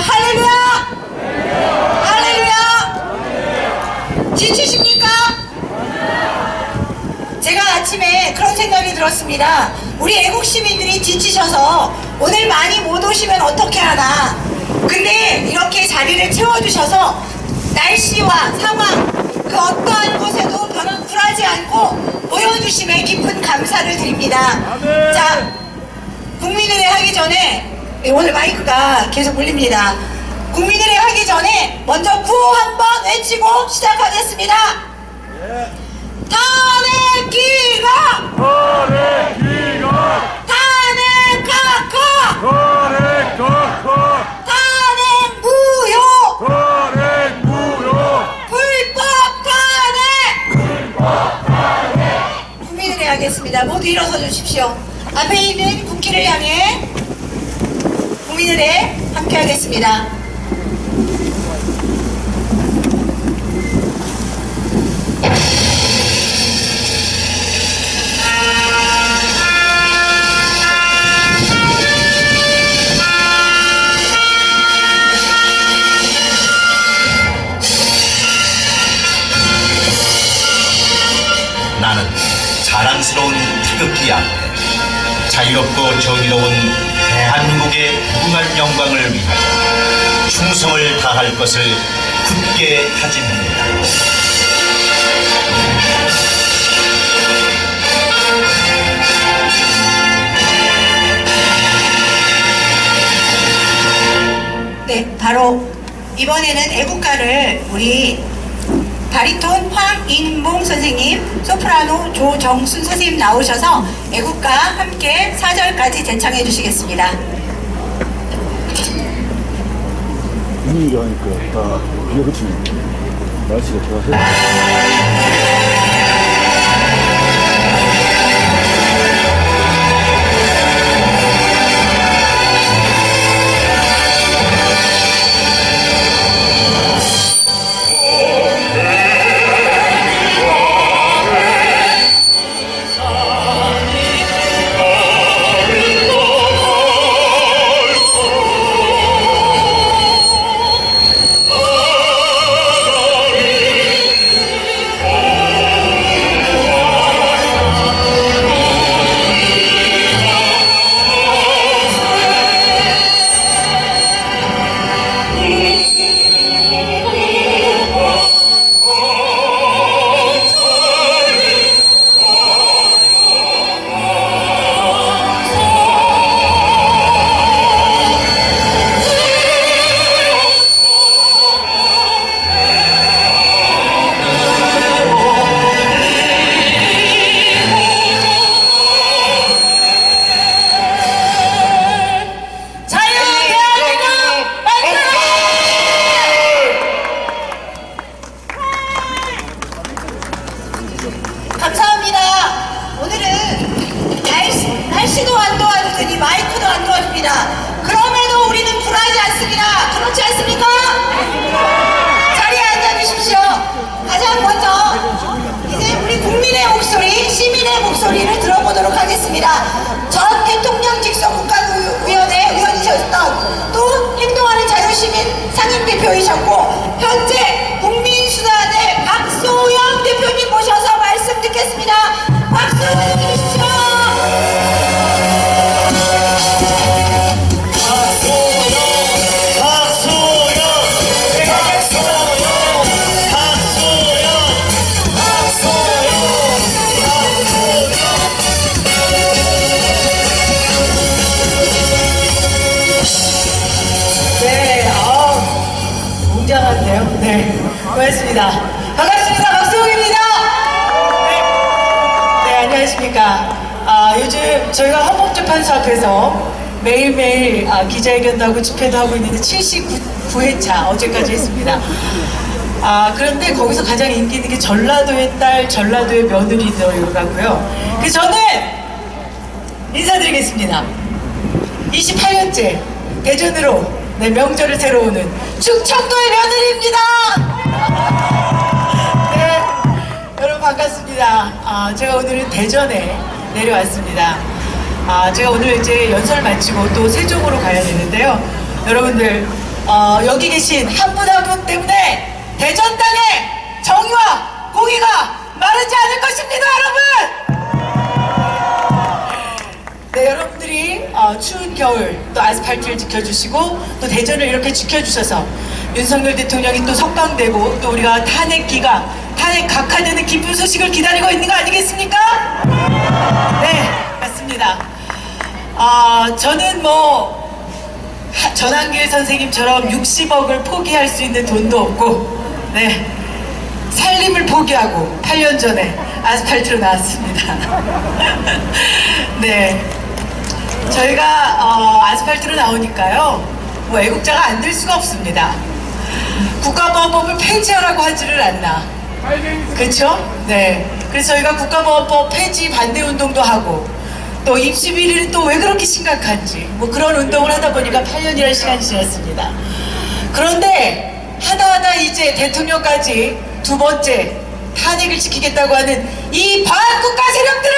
할렐루야! 할렐루야! 지치십니까? 제가 아침에 그런 생각이 들었습니다. 우리 애국 시민들이 지치셔서 오늘 많이 못 오시면 어떻게 하나. 근데 이렇게 자리를 채워주셔서 날씨와 상황 그 어떠한 곳에도 저는 굴하지 않고 모여주심에 깊은 감사를 드립니다. 자, 국민의회 하기 전에 오늘 마이크가 계속 울립니다. 국민의회 하기 전에 먼저 구호 한번 외치고 시작하겠습니다. 탄핵기가! 탄핵기가! 탄핵카카! 탄핵카카! 탄핵무효! 탄핵무효! 불법 탄핵! 국민의회 하겠습니다. 모두 일어서 주십시오. 앞에 있는 국기를 향해 국민의회 함께 하겠습니다. 나는 자랑스러운 태극기 앞에 자유롭고 정의로운 대한민국의 무궁한 영광을 위하여 충성을 다할 것을 굳게 다짐합니다. 네, 바로 이번에는 애국가를 우리 바리톤 황인봉 선생님, 소프라노 조정순 선생님 나오셔서 애국가 함께 4절까지 제창해 주시겠습니다. 분위기 하니까 다 비가 그치네. 날씨가 좋아서. 감사합니다. 오늘은 날씨도 안 도와주더니 마이크도 안 도와줍니다. 그럼에도 우리는 굴하지 않습니다. 그렇지 않습니까? 자리에 앉아주십시오. 가장 먼저 이제 우리 국민의 목소리, 시민의 목소리를 들어보도록 하겠습니다. 전 대통령 직속 국가위원회 위원이셨던 또 행동하는 자유시민 상임대표이셨고 현재 국민수사대 박소영 대표님 모셔서 말씀 듣겠습니다. 박수 드리십시오. 네, 웅장한데요. 네, 고맙습니다. 반갑습니다. 박수홍입니다. 네, 안녕하십니까. 요즘 저희가 헌법재판소 앞에서 매일매일 기자회견도 하고 집회도 하고 있는데 79회차 어제까지 했습니다. 그런데 거기서 가장 인기 있는 게 전라도의 딸, 전라도의 며느리들이라고요. 그래서 저는 인사드리겠습니다. 28년째 대전으로 네, 명절을 새로 오는 충청도의 며느리입니다. 네, 여러분 반갑습니다. 제가 오늘은 대전에 내려왔습니다. 제가 오늘 이제 연설 마치고 또 세종으로 가야 되는데요. 여러분들 여기 계신 한 분 한 분 때문에 대전 땅에 정의와 공의가 마르지 않을 것입니다, 여러분! 네, 여러분들이 추운 겨울 또 아스팔트를 지켜주시고 또 대전을 이렇게 지켜주셔서 윤석열 대통령이 또 석방되고 또 우리가 탄핵 각하되는 기쁜 소식을 기다리고 있는 거 아니겠습니까? 네, 맞습니다. 저는 뭐 전한길 선생님처럼 60억을 포기할 수 있는 돈도 없고, 네, 살림을 포기하고 8년 전에 아스팔트로 나왔습니다. 네, 저희가 아스팔트로 나오니까요, 뭐 애국자가 안 될 수가 없습니다. 국가보안법을 폐지하라고 하지를 않나, 그렇죠? 네, 그래서 저희가 국가보안법 폐지 반대 운동도 하고, 또 입시 비리는 또 왜 그렇게 심각한지 뭐 그런 운동을 하다 보니까 8년이라는 시간이 지났습니다. 그런데 하다하다 이제 대통령까지 두 번째 탄핵을 지키겠다고 하는 이 반국가 세력들을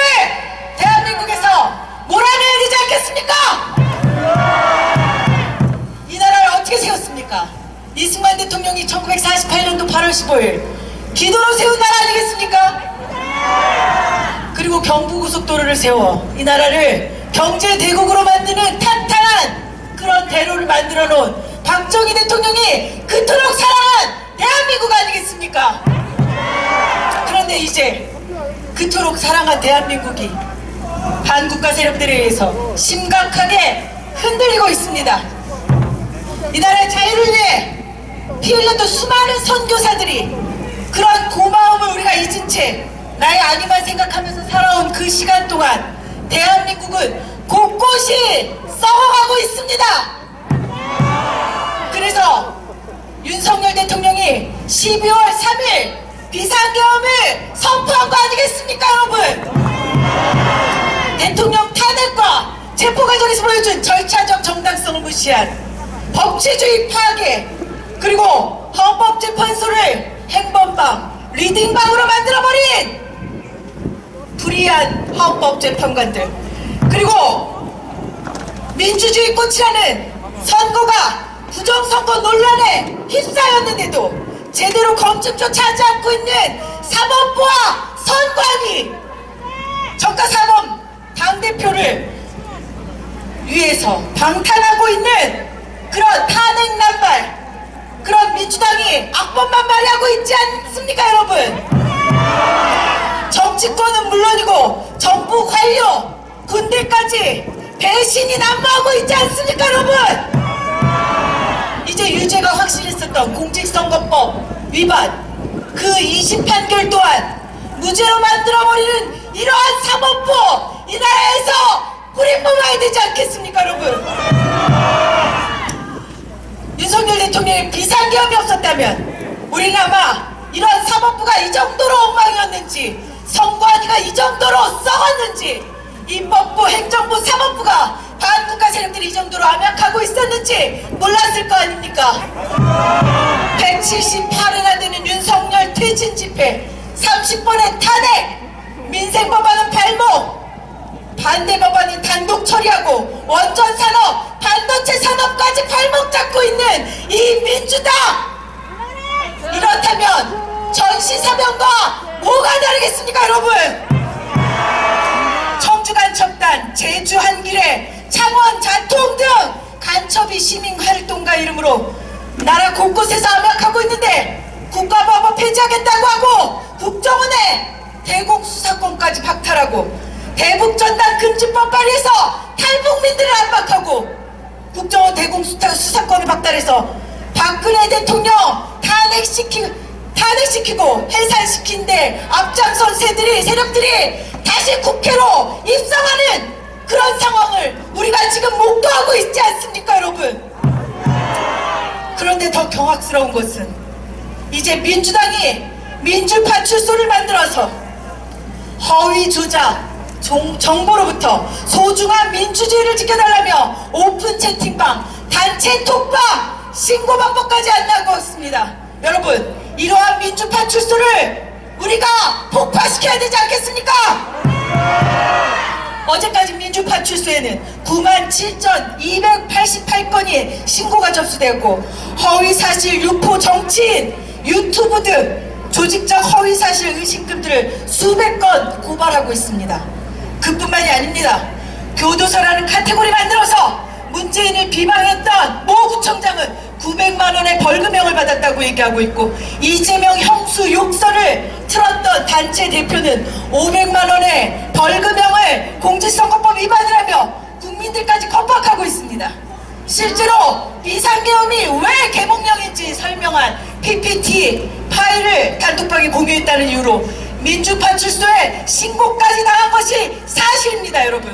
대한민국에서 몰아내야 되지 않겠습니까? 이 나라를 어떻게 세웠습니까? 이승만 대통령이 1948년도 8월 15일 기도로 세운 나라 아니겠습니까? 그리고 경부고속도로를 세워 이 나라를 경제대국으로 만드는 탄탄한 그런 대로를 만들어 놓은 박정희 대통령이 그토록 사랑한 대한민국 아니겠습니까? 그런데 이제 그토록 사랑한 대한민국이 반국가 세력들에 의해서 심각하게 흔들리고 있습니다. 이 나라의 자유를 위해 피 흘렸던 수많은 선교사들이 그런 고마움을 우리가 잊은 채 나의 안위만 생각하면서 살아온 그 시간 동안 대한민국은 곳곳이 썩어가고 있습니다. 그래서 윤석열 대통령이 12월 3일 비상계엄을 선포한 거 아니겠습니까, 여러분? 대통령 탄핵과 체포과정에서 보여준 절차적 정당성을 무시한 법치주의 파괴, 그리고 헌법재판소를 행범방, 리딩방으로 만들어버린 불의한 헌법재판관들, 그리고 민주주의 꽃이라는 선거가 부정선거 논란에 휩싸였는데도 제대로 검증조차 하지 않고 있는 사법부와 선관위, 저가사범 당대표를 위해서 방탄하고 있는 그런 탄핵 난발, 그런 민주당이 악법만 말하고 있지 않습니까, 여러분? 정치권은 물론이고 정부 관료, 군대까지 배신이 난무하고 있지 않습니까, 여러분? 이제 유죄가 확실했었던 공직선거법 위반, 그 2심 판결 또한 무죄로 만들어버리는 이러한 사법부, 이 나라에서 뿌리 뽑아야 되지 않겠습니까, 여러분? 윤석열 대통령의 비상계엄이 없었다면 우리는 아마 이러한 사법부가 이 정도로 엉망이었는지, 선관위가 이 정도로 썩었는지, 입법부, 행정부, 사법부가 반국가 세력들이 이 정도로 암약하고 있었는지 몰랐을 거 아닙니까? 178회나 되는 윤석열 퇴진 집회, 30번의 탄핵, 민생법안은 발목, 반대 법안이 단독 처리하고 원전 산업, 반도체 산업까지 발목 잡고 있는 이 민주당! 이렇다면 전시사명과 뭐가 다르겠습니까, 여러분? 청주 간첩단, 제주 한길에, 창원 자통 등 간첩이 시민활동가 이름으로 나라 곳곳에서 암약하고 있는데 국가보안법 폐지하겠다고 하고 국정원에 대공수사권까지 박탈하고 대북전단 금지법 발의해서 탈북민들을 압박하고 국정원 대공수사권을 박탈해서 박근혜 대통령 탄핵시키고 해산시킨 데 앞장선 세력들이 다시 국회로 입성하는 그런 상황을 우리가 지금 목도하고 있지 않습니까, 여러분? 그런데 더 경악스러운 것은 이제 민주당이 민주파 출소를 만들어서 허위 조작, 정보로부터 소중한 민주주의를 지켜달라며 오픈 채팅방, 단체 톡방, 신고 방법까지 안나고 있습니다. 여러분, 이러한 민주파 출소를 우리가 폭파시켜야 되지 않겠습니까? 어제까지 민주파출소에는 97,288건의 신고가 접수되었고 허위사실 유포 정치인 유튜브 등 조직적 허위사실 의심금들을 수백 건 고발하고 있습니다. 그뿐만이 아닙니다. 교도소라는 카테고리 만들어서 문재인을 비방했던 모 구청장은 900만 원의 벌금형을 받았다고 얘기하고 있고 이재명 형수 욕설을 틀었던 단체 대표는 500만 원의 벌금형을 공직선거법 위반이라며 국민들까지 겁박하고 있습니다. 실제로 비상계엄이 왜 계몽령인지 설명한 PPT 파일을 단톡방에 공유했다는 이유로 민주파출소에 신고까지 당한 것이 사실입니다. 여러분,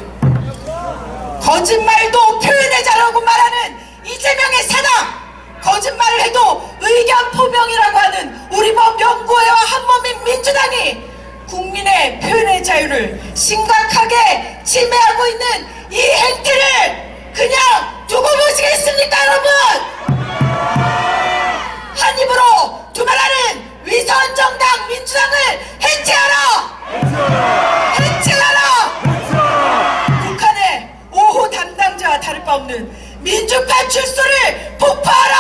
거짓말도 표현의 자라고 말하는 이재명의 사당, 거짓말을 해도 의견 표명이라고 하는 우리 법 연구회와 한몸인 민주당이 국민의 표현의 자유를 심각하게 침해하고 있는 이 행태를 그냥 두고 보시겠습니까, 여러분? 한 입으로 두말하는 위선정당 민주당을 해체하라! 해체하라! 북한의 5호 담당자와 다를 바 없는 민주파출소를 폭파하라!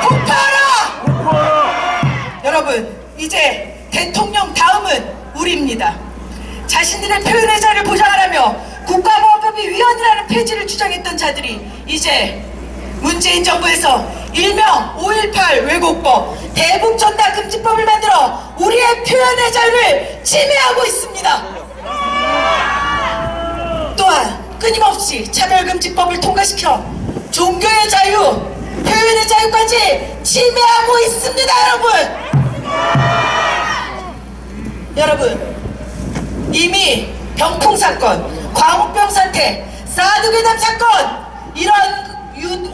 폭파하라! 여러분, 이제 대통령 다음은 우리입니다. 자신들의 표현의 자유를 보장하라며 국가보안법이 위헌이라는 폐지를 주장했던 자들이 이제 문재인 정부에서 일명 5.18 왜곡법, 대북전단금지법을 만들어 우리의 표현의 자유를 침해하고 있습니다. 또한 끊임없이 차별금지법을 통과시켜 종교의 자유, 표현의 자유까지 침해하고 있습니다. 여러분, 이미 병풍사건, 광우병 사태, 사드괴담 사건 이런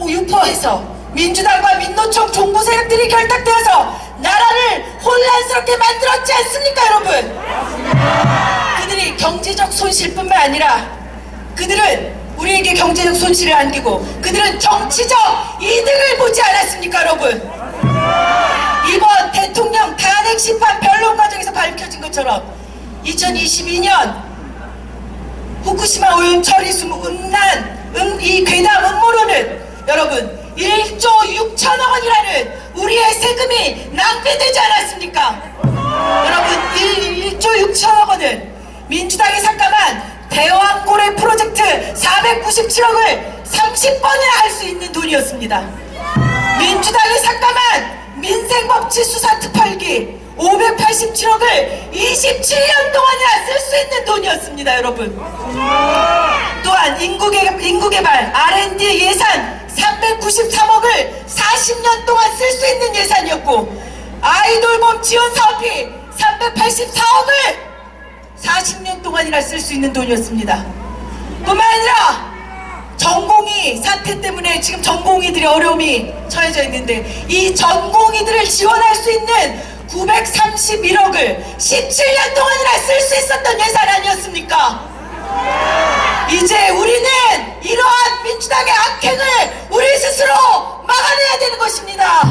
유포해서 민주당과 민노총 종부 세력들이 결탁되어서 나라를 혼란스럽게 만들었지 않습니까, 여러분? 그들이 경제적 손실뿐만 아니라 그들은 우리에게 경제적 손실을 안기고 그들은 정치적 이득을 보지 않았습니까, 여러분? 이번 대통령 탄핵 심판 변론 과정에서 밝혀진 것처럼 2022년 후쿠시마 오염 처리수 이 괴담 음모론은 여러분 1조 6천억 원이라는 우리의 세금이 낭비되지 않았습니까? 여러분, 1조 6천억 원은 민주당이 삭감한 대왕고래 프로젝트 497억을 30번이나 할 수 있는 돈이었습니다. 민주당이 삭감한 민생법치 수사 특활기 587억을 27년 동안이나 쓸 수 있는 돈이었습니다. 여러분, 또한 인구개발 R&D 예산 393억을 40년 동안 쓸 수 있는 예산이었고 아이돌봄 지원 사업비 384억을 40년 동안이나 쓸 수 있는 돈이었습니다. 뿐만 아니라 전공의 사태 때문에 지금 전공의들이 어려움이 처해져 있는데 이 전공의들을 지원할 수 있는 931억을 17년 동안이나 쓸 수 있었던 예산 아니었습니까? 이제 우리는 이러한 민주당의 악행을 우리 스스로 막아내야 되는 것입니다.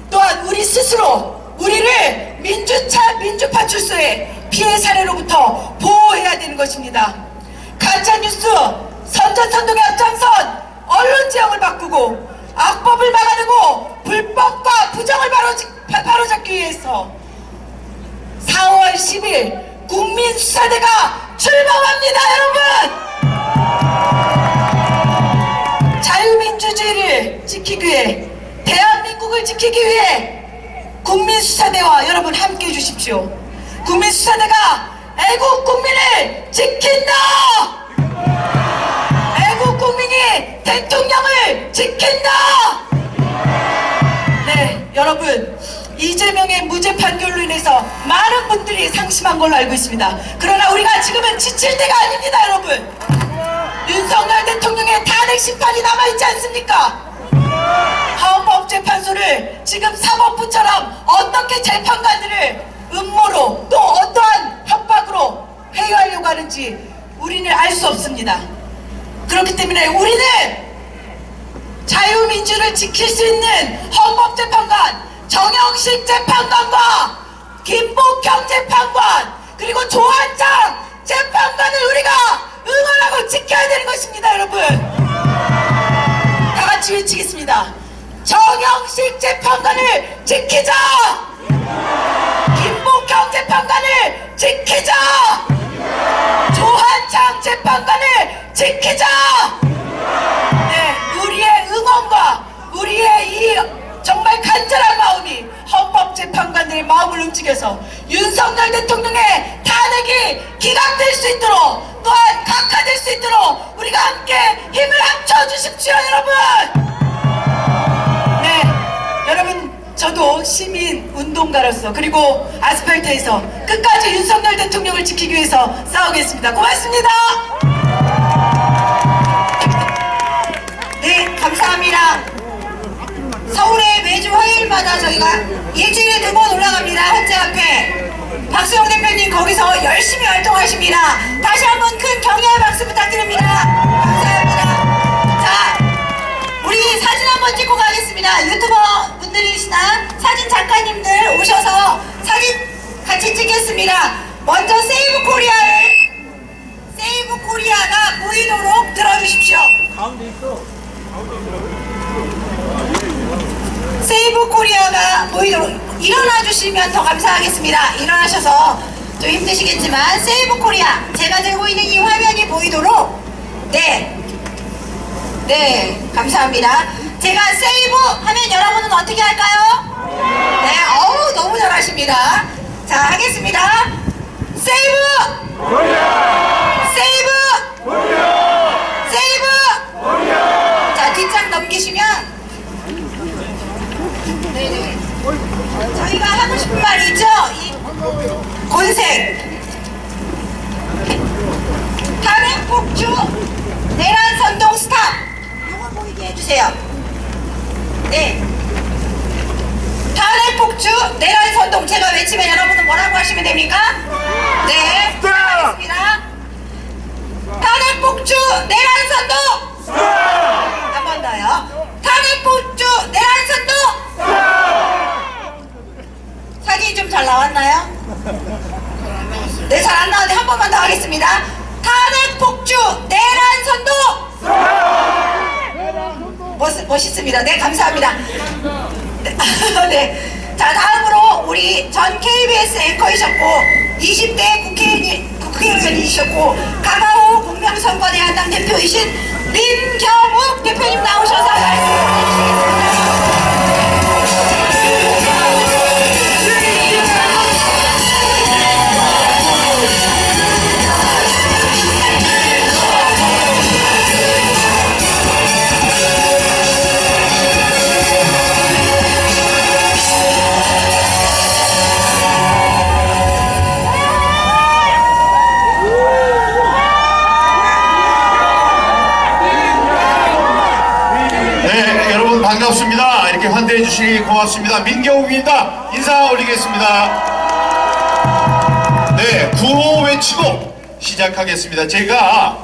또한 우리 스스로 우리를 민주파출소의 피해 사례로부터 보호해야 되는 것입니다. 가짜뉴스, 선전선동의 앞장선 언론지형을 바꾸고 악법을 막아내고 불법과 부정을 바로잡기 위해서 4월 10일 국민수사대가 출범합니다. 여러분, 자유민주주의를 지키기 위해 대한민국을 지키기 위해 국민수사대와 여러분 함께 해주십시오. 국민수사대가 애국 국민을 지킨다! 애국 국민이 대통령을 지킨다! 네, 여러분, 이재명의 무죄 판결로 인해서 많은 분들이 상심한 걸로 알고 있습니다. 그러나 우리가 지금은 지칠 때가 아닙니다. 여러분, 윤석열 대통령의 탄핵 심판이 남아있지 않습니까? 헌법재판소를 지금 사법부처럼 어떻게 재판관들을 음모로 또 어떠한 협박으로 회유하려고 하는지 우리는 알 수 없습니다. 그렇기 때문에 우리는 자유민주를 지킬 수 있는 헌법재판관 정영식 재판관과 김복형 재판관 그리고 조한장 재판관을 우리가 응원하고 지켜야 되는 것입니다, 여러분. 다 같이 외치겠습니다. 정영식 재판관을 지키자! 김복형 재판관을 지키자! 조한장 재판관을 지키자! 네, 우리의 응원과 우리의 이 정말 간절한 마음이 헌법재판관들의 마음을 움직여서 윤석열 대통령의 탄핵이 기각될 수 있도록 또한 각하될 수 있도록 우리가 함께 힘을 합쳐주십시오, 여러분! 네, 여러분, 저도 시민 운동가로서 그리고 아스팔트에서 끝까지 윤석열 대통령을 지키기 위해서 싸우겠습니다. 고맙습니다. 네, 감사합니다. 서울에 매주 화요일마다 저희가 일주일에 2번 올라갑니다. 헌재 앞에. 박수영 대표님 거기서 열심히 활동하십니다. 다시 한번 큰 격려의 박수 부탁드립니다. 감사합니다. 자, 우리 사진 한번 찍고 가겠습니다. 유튜버 분들이시나 사진 작가님들 오셔서 사진 같이 찍겠습니다. 먼저 세이브 코리아가 보이도록 들어주십시오. 세이브 코리아가 보이도록 일어나 주시면 더 감사하겠습니다. 일어나셔서 좀 힘드시겠지만 세이브 코리아 제가 들고 있는 이 화면이 보이도록 네 감사합니다. 제가 세이브 하면 여러분은 어떻게 할까요? 네, 어우 너무 잘하십니다. 자, 하겠습니다. 세이브 세이브 세이브 자, 뒷장 넘기시면 네네. 저희가 하고 싶은 말이 있죠? 이 곤색 탄핵 폭주 내란 선동 스탑 요거 보이게 해주세요. 네, 탄핵 폭주 내란 선동 제가 외치면 여러분은 뭐라고 하시면 됩니까? 네, 하겠습니다. 탄핵 폭주 내란 선동 한 번 더요. 탄핵 폭주 내란 선동 사진이 좀 잘 나왔나요? 네, 잘 안 나왔는데 한 번만 더 하겠습니다. 탄핵 폭주 내란 선동 멋있습니다. 네, 감사합니다. 네, 네. 자, 다음으로 우리 전 KBS 앵커이셨고 20대 국회의원이셨고 가가오 공명선거대 한당 대표이신 민경욱 대표님 나오셔서 말씀해 주시겠습니다. 반갑습니다. 이렇게 환대해 주시기 고맙습니다. 민경욱입니다. 인사 올리겠습니다. 네, 구호 외치고 시작하겠습니다. 제가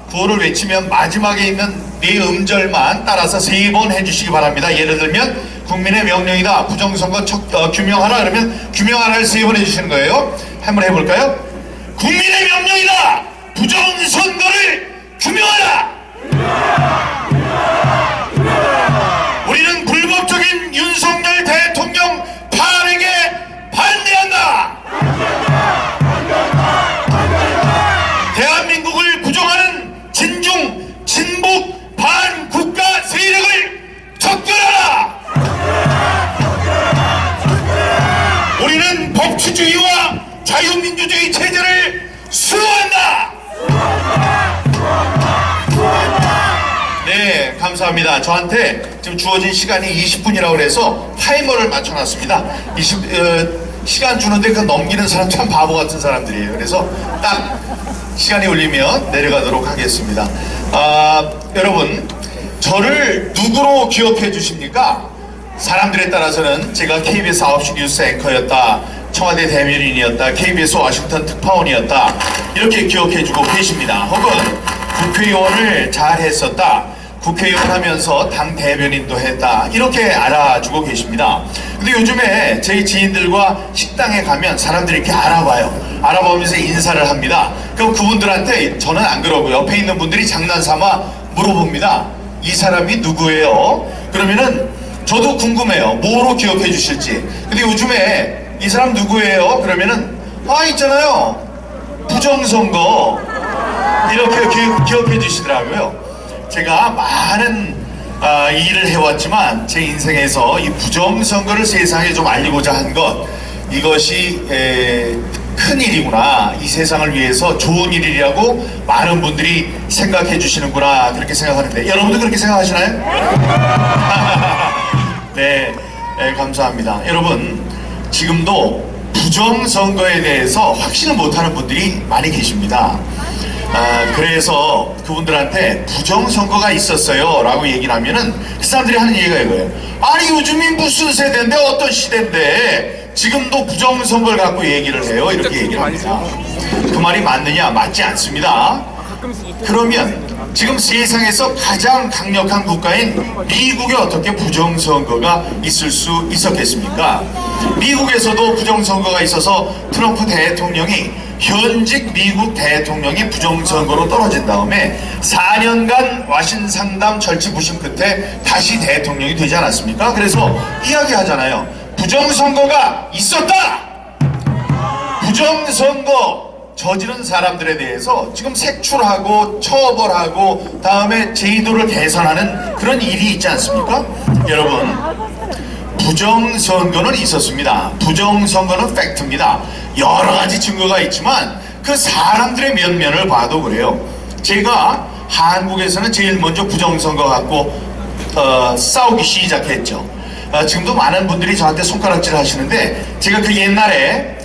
구호를 외치면 마지막에 있는 네 음절만 따라서 3번 해주시기 바랍니다. 예를 들면 국민의 명령이다, 부정선거 규명하라 그러면 규명하라를 3번 해주시는 거예요. 한번 해볼까요? 국민의 명령이다, 부정선거를 규명하라. 우리는 불법적인 윤석열 대통령 탄핵에 반대한다. 대한민국을 부정하는 진중, 진북, 반국가 세력을 척결하라. 우리는 법치주의와 자유민주주의 체제를 수호한다. 네, 감사합니다. 저한테 지금 주어진 시간이 20분이라고 그래서 타이머를 맞춰놨습니다. 시간 주는데 그 넘기는 사람 참 바보 같은 사람들이에요. 그래서 딱 시간이 울리면 내려가도록 하겠습니다. 여러분, 저를 누구로 기억해 주십니까? 사람들에 따라서는 제가 KBS 9시 뉴스 앵커였다, 청와대 대변인이었다, KBS 워싱턴 특파원이었다, 이렇게 기억해 주고 계십니다. 혹은 국회의원을 잘 했었다, 국회의원 하면서 당 대변인도 했다. 이렇게 알아주고 계십니다. 근데 요즘에 제 지인들과 식당에 가면 사람들이 이렇게 알아봐요. 알아보면서 인사를 합니다. 그럼 그분들한테 저는 안 그러고 옆에 있는 분들이 장난삼아 물어봅니다. 이 사람이 누구예요? 그러면은 저도 궁금해요. 뭐로 기억해 주실지. 근데 요즘에 이 사람 누구예요? 그러면은 있잖아요. 부정선거. 이렇게 기억해 주시더라고요. 제가 많은 일을 해왔지만 제 인생에서 이 부정선거를 세상에 좀 알리고자 한 것, 이것이 큰 일이구나, 이 세상을 위해서 좋은 일이라고 많은 분들이 생각해 주시는구나, 그렇게 생각하는데 여러분도 그렇게 생각하시나요? 네, 감사합니다. 여러분, 지금도 부정선거에 대해서 확신을 못하는 분들이 많이 계십니다. 그래서 그분들한테 부정선거가 있었어요 라고 얘기를 하면은 그 사람들이 하는 얘기가 이거예요. 아니 요즘이 무슨 세대인데 어떤 시대인데 지금도 부정선거를 갖고 얘기를 해요, 이렇게 얘기를 합니다. 그 말이 맞느냐? 맞지 않습니다. 그러면 지금 세상에서 가장 강력한 국가인 미국에 어떻게 부정선거가 있을 수 있었겠습니까? 미국에서도 부정선거가 있어서 트럼프 대통령이, 현직 미국 대통령이 부정선거로 떨어진 다음에 4년간 와신상담 절치부심 끝에 다시 대통령이 되지 않았습니까? 그래서 이야기하잖아요. 부정선거가 있었다! 부정선거 저지른 사람들에 대해서 지금 색출하고 처벌하고 다음에 제도를 개선하는 그런 일이 있지 않습니까? 여러분, 부정선거는 있었습니다. 부정선거는 팩트입니다. 여러 가지 증거가 있지만 그 사람들의 면면을 봐도 그래요. 제가 한국에서는 제일 먼저 부정선거 갖고 싸우기 시작했죠. 지금도 많은 분들이 저한테 손가락질 하시는데 제가 그 옛날에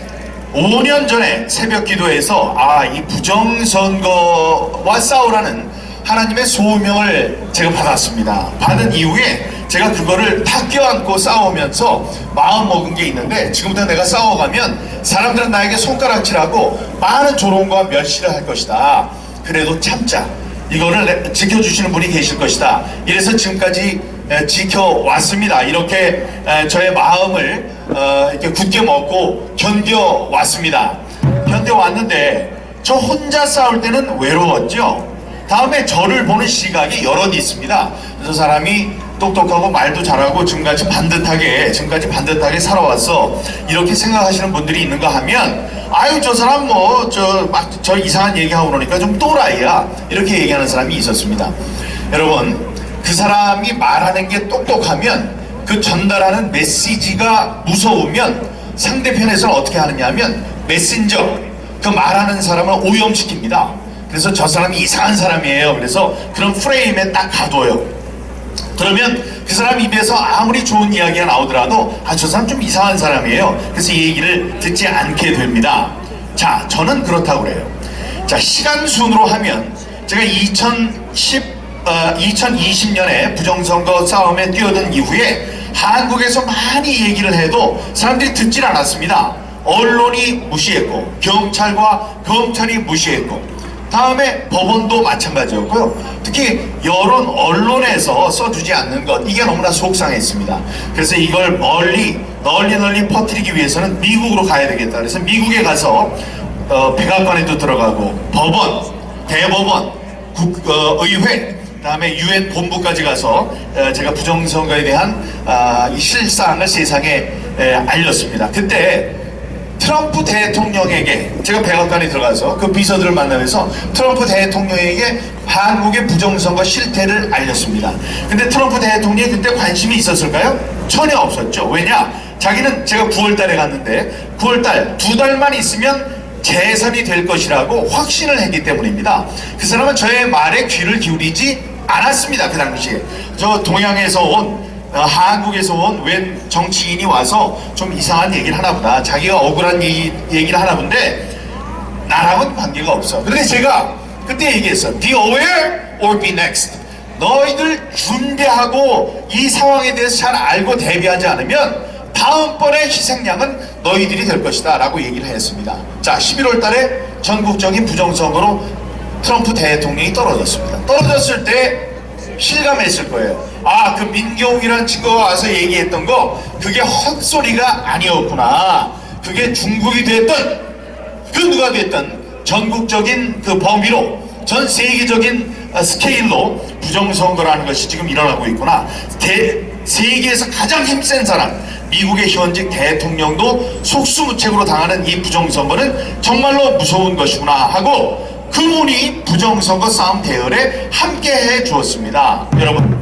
5년 전에 새벽 기도에서 이 부정선거와 싸우라는 하나님의 소명을 제가 받았습니다. 받은 이후에 제가 그거를 다 껴안고 싸우면서 마음 먹은 게 있는데, 지금부터 내가 싸워가면 사람들은 나에게 손가락질하고 많은 조롱과 멸시를 할 것이다. 그래도 참자. 이거를 지켜주시는 분이 계실 것이다. 이래서 지금까지 지켜왔습니다. 이렇게 저의 마음을 이렇게 굳게 먹고 견뎌왔습니다. 견뎌왔는데 저 혼자 싸울 때는 외로웠죠. 다음에 저를 보는 시각이 여럿 있습니다. 저 사람이 똑똑하고 말도 잘하고 지금까지 반듯하게 살아왔어, 이렇게 생각하시는 분들이 있는가 하면, 아유 저 사람 저 이상한 얘기하고 그러니까 좀 또라이야, 이렇게 얘기하는 사람이 있었습니다. 여러분, 그 사람이 말하는 게 똑똑하면, 그 전달하는 메시지가 무서우면 상대편에서는 어떻게 하느냐 하면 메신저, 그 말하는 사람을 오염시킵니다. 그래서 저 사람이 이상한 사람이에요. 그래서 그런 프레임에 딱 가둬요. 그러면 그 사람 입에서 아무리 좋은 이야기가 나오더라도 저 사람 좀 이상한 사람이에요. 그래서 이 얘기를 듣지 않게 됩니다. 자, 저는 그렇다고 그래요. 자, 시간 순으로 하면 제가 2020년에 부정선거 싸움에 뛰어든 이후에 한국에서 많이 얘기를 해도 사람들이 듣질 않았습니다. 언론이 무시했고, 검찰이 무시했고, 다음에 법원도 마찬가지였고요. 특히 여론 언론에서 써주지 않는 것, 이게 너무나 속상했습니다. 그래서 이걸 널리 퍼뜨리기 위해서는 미국으로 가야 되겠다. 그래서 미국에 가서 백악관에도 들어가고, 법원, 대법원, 의회, 다음에 UN 본부까지 가서 제가 부정선거에 대한 이 실상을 세상에 알렸습니다. 그때 트럼프 대통령에게, 제가 백악관에 들어가서 그 비서들을 만나면서 트럼프 대통령에게 한국의 부정선거 실태를 알렸습니다. 근데 트럼프 대통령이 그때 관심이 있었을까요? 전혀 없었죠. 왜냐? 자기는, 제가 9월 달에 갔는데 9월 달 2달만 있으면 재선이 될 것이라고 확신을 했기 때문입니다. 그 사람은 저의 말에 귀를 기울이지 않았습니다. 그 당시에 저 동양에서 온, 한국에서 온 웬 정치인이 와서 좀 이상한 얘기를 하나보다, 자기가 억울한 얘기를 하나본데 나랑은 관계가 없어. 그런데 제가 그때 얘기했어. Be aware or be next. 너희들 준비하고 이 상황에 대해서 잘 알고 대비하지 않으면 다음번에 희생양은 너희들이 될 것이다 라고 얘기를 했습니다. 자, 11월 달에 전국적인 부정선거로 트럼프 대통령이 떨어졌습니다. 떨어졌을 때 실감했을 거예요. 아, 그 민경욱이라는 친구가 와서 얘기했던 거 그게 헛소리가 아니었구나. 그게 중국이 됐든 그 누가 됐든 전국적인 그 범위로 전 세계적인 스케일로 부정선거라는 것이 지금 일어나고 있구나. 세계에서 가장 힘센 사람 미국의 현직 대통령도 속수무책으로 당하는 이 부정선거는 정말로 무서운 것이구나 하고 그분이 부정선거 싸움 대열에 함께해 주었습니다. 여러분,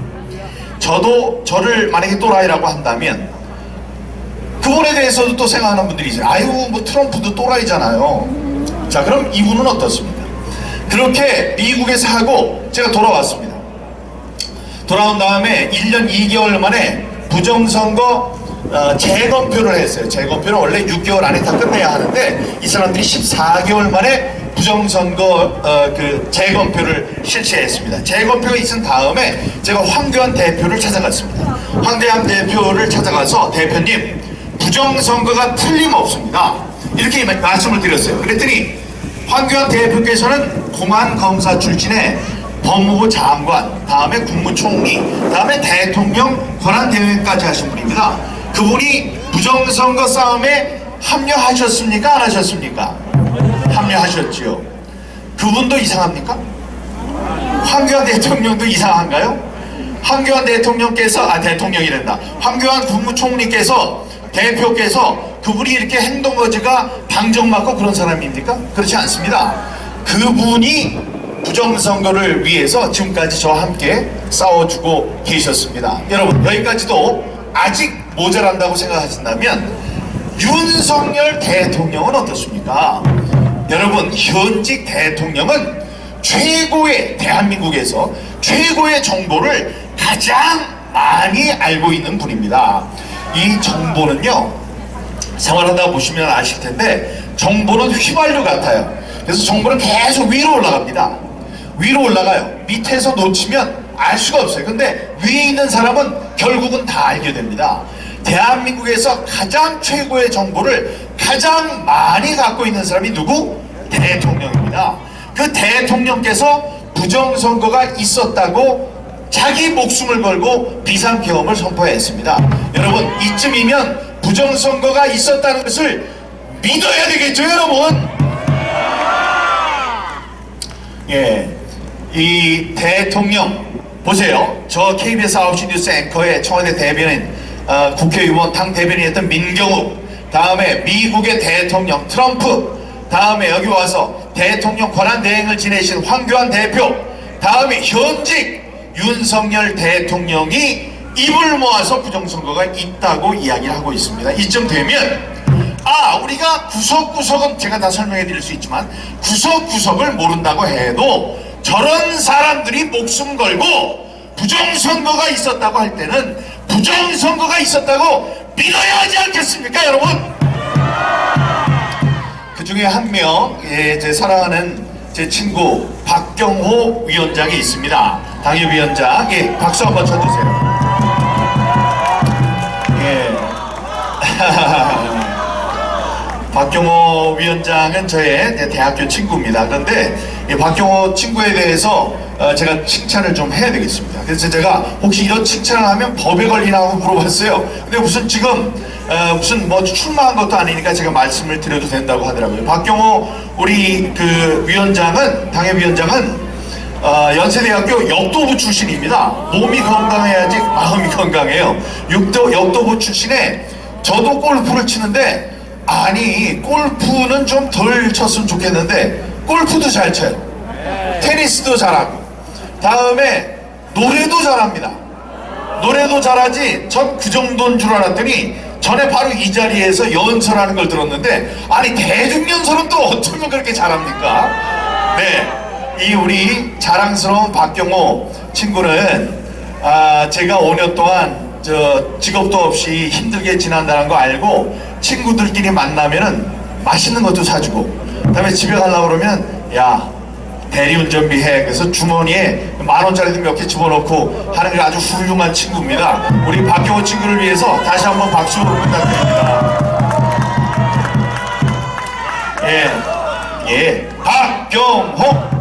저를 만약에 또라이라고 한다면 그분에 대해서도 또 생각하는 분들이 있어요. 아유, 뭐 트럼프도 또라이잖아요. 자, 그럼 이분은 어떻습니까? 그렇게 미국에서 하고 제가 돌아왔습니다. 돌아온 다음에 1년 2개월 만에 부정선거 재검표를 했어요. 재검표는 원래 6개월 안에 다 끝내야 하는데 이 사람들이 14개월 만에 부정선거 그 재검표를 실시했습니다. 재검표가 있은 다음에 제가 황교안 대표를 찾아갔습니다. 황교안 대표를 찾아가서 대표님, 부정선거가 틀림없습니다. 이렇게 말씀을 드렸어요. 그랬더니 황교안 대표께서는 공안검사 출신의 법무부 장관, 다음에 국무총리, 다음에 대통령 권한대행까지 하신 분입니다. 그분이 부정선거 싸움에 합류하셨습니까? 안 하셨습니까? 합류하셨지요. 그분도 이상합니까? 황교안 대통령도 이상한가요? 황교안 대통령께서, 대통령이란다. 황교안 국무총리께서, 대표께서 그분이 이렇게 행동거지가 방정맞고 그런 사람입니까? 그렇지 않습니다. 그분이 부정선거를 위해서 지금까지 저와 함께 싸워주고 계셨습니다. 여러분, 여기까지도 아직 모자란다고 생각하신다면 윤석열 대통령은 어떻습니까? 여러분, 현직 대통령은 최고의, 대한민국에서 최고의 정보를 가장 많이 알고 있는 분입니다. 이 정보는요, 생활하다 보시면 아실 텐데 정보는 휘발유 같아요. 그래서 정보는 계속 위로 올라갑니다. 위로 올라가요. 밑에서 놓치면 알 수가 없어요. 근데 위에 있는 사람은 결국은 다 알게 됩니다. 대한민국에서 가장 최고의 정보를 가장 많이 갖고 있는 사람이 누구? 대통령입니다. 그 대통령께서 부정선거가 있었다고 자기 목숨을 걸고 비상계엄을 선포했습니다. 여러분, 이쯤이면 부정선거가 있었다는 것을 믿어야 되겠죠, 여러분? 예, 이 대통령 보세요. 저 KBS 9시 뉴스 앵커의 청와대 대변인, 국회의원 당 대변인이었던 민경욱, 다음에 미국의 대통령 트럼프, 다음에 여기 와서 대통령 권한대행을 지내신 황교안 대표, 다음에 현직 윤석열 대통령이 입을 모아서 부정선거가 있다고 이야기를 하고 있습니다. 이쯤 되면 우리가 구석구석은 제가 다 설명해 드릴 수 있지만 구석구석을 모른다고 해도 저런 사람들이 목숨 걸고 부정선거가 있었다고 할 때는 부정선거가 있었다고 믿어야 하지 않겠습니까, 여러분? 그 중에 한 명, 제 사랑하는 제 친구 박경호 위원장이 있습니다. 당협위원장, 박수 한번 쳐주세요. 박경호 위원장은 저의 대학교 친구입니다. 그런데 이 박경호 친구에 대해서 제가 칭찬을 좀 해야 되겠습니다. 그래서 제가 혹시 이런 칭찬을 하면 법에 걸리나 하고 물어봤어요. 근데 무슨 지금 무슨 뭐 출마한 것도 아니니까 제가 말씀을 드려도 된다고 하더라고요. 박경호 우리 그 위원장은, 당협위원장은 연세대학교 역도부 출신입니다. 몸이 건강해야지 마음이 건강해요. 역도부 출신에 저도 골프를 치는데, 아니 골프는 좀 덜 쳤으면 좋겠는데 골프도 잘 쳐요. 테니스도 잘하고, 다음에 노래도 잘합니다. 노래도 잘하지. 전 그 정도인 줄 알았더니 전에 바로 이 자리에서 연설하는 걸 들었는데, 아니 대중연설은 또 어쩌면 그렇게 잘합니까? 네, 이 우리 자랑스러운 박경호 친구는 제가 5년 동안 직업도 없이 힘들게 지난다는 거 알고 친구들끼리 만나면은 맛있는 것도 사주고, 그다음에 집에 가려고 그러면 야 대리운전비 해. 그래서 주머니에 10,000원짜리도 몇 개 집어넣고 하는 게 아주 훌륭한 친구입니다. 우리 박경호 친구를 위해서 다시 한번 박수 부탁드립니다. 예, 박경호.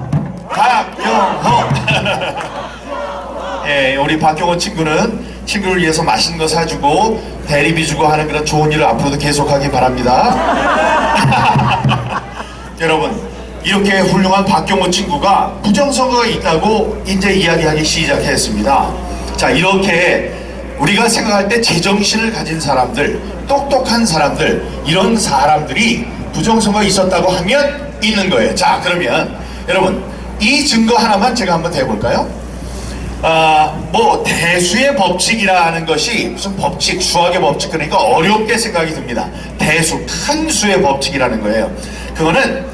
예, 우리 박경호 친구는 친구를 위해서 맛있는 거 사주고 대리비 주고 하는 그런 좋은 일을 앞으로도 계속하기 바랍니다. 여러분, 이렇게 훌륭한 박경호 친구가 부정선거가 있다고 이제 이야기하기 시작했습니다. 자, 이렇게 우리가 생각할 때 제정신을 가진 사람들, 똑똑한 사람들, 이런 사람들이 부정선거가 있었다고 하면 있는 거예요. 자, 그러면 여러분, 이 증거 하나만 제가 한번 대볼까요? 뭐 대수의 법칙이라는 것이 무슨 법칙, 수학의 법칙, 그러니까 어렵게 생각이 듭니다. 대수, 큰 수의 법칙이라는 거예요. 그거는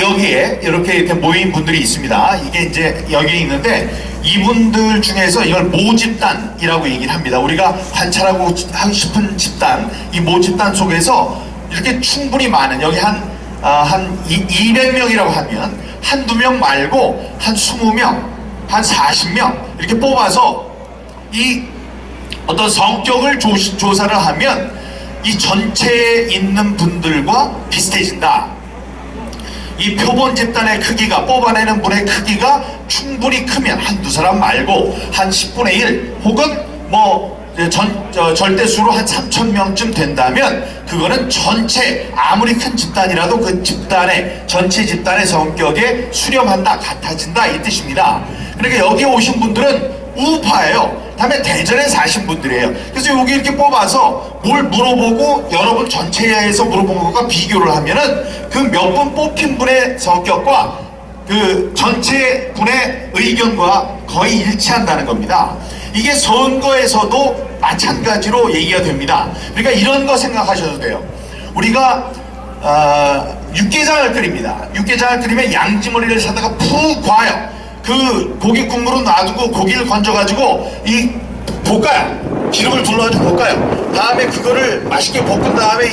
여기에 이렇게 모인 분들이 있습니다. 이게 이제 여기에 있는데, 이분들 중에서 이걸 모집단이라고 얘기를 합니다. 우리가 관찰하고 싶은 집단, 이 모집단 속에서 이렇게 충분히 많은, 여기 한 200명이라고 하면 한두 명 말고 한 20명, 한 40명 이렇게 뽑아서 이 어떤 성격을 조사를 하면 이 전체에 있는 분들과 비슷해진다. 이 표본 집단의 크기가, 뽑아내는 분의 크기가 충분히 크면 한두 사람 말고 한 10분의 1 혹은 뭐 절대수로 한 3,000명쯤 된다면 그거는 전체, 아무리 큰 집단이라도 그 집단의, 전체 집단의 성격에 수렴한다, 같아진다, 이 뜻입니다. 그러니까 여기 오신 분들은 우파예요. 다음에 대전에 사신 분들이에요. 그래서 여기 이렇게 뽑아서 뭘 물어보고 여러분 전체에서 물어본 것과 비교를 하면은 그 몇 분 뽑힌 분의 성격과 그 전체 분의 의견과 거의 일치한다는 겁니다. 이게 선거에서도 마찬가지로 얘기가 됩니다. 그러니까 이런 거 생각하셔도 돼요. 우리가 육개장을 끓입니다. 육개장을 끓이면 양지머리를 사다가 푹 과요. 그 고기 국물로 놔두고 고기를 건져가지고 이 볶아요. 기름을 둘러가지고 볶아요. 다음에 그거를 맛있게 볶은 다음에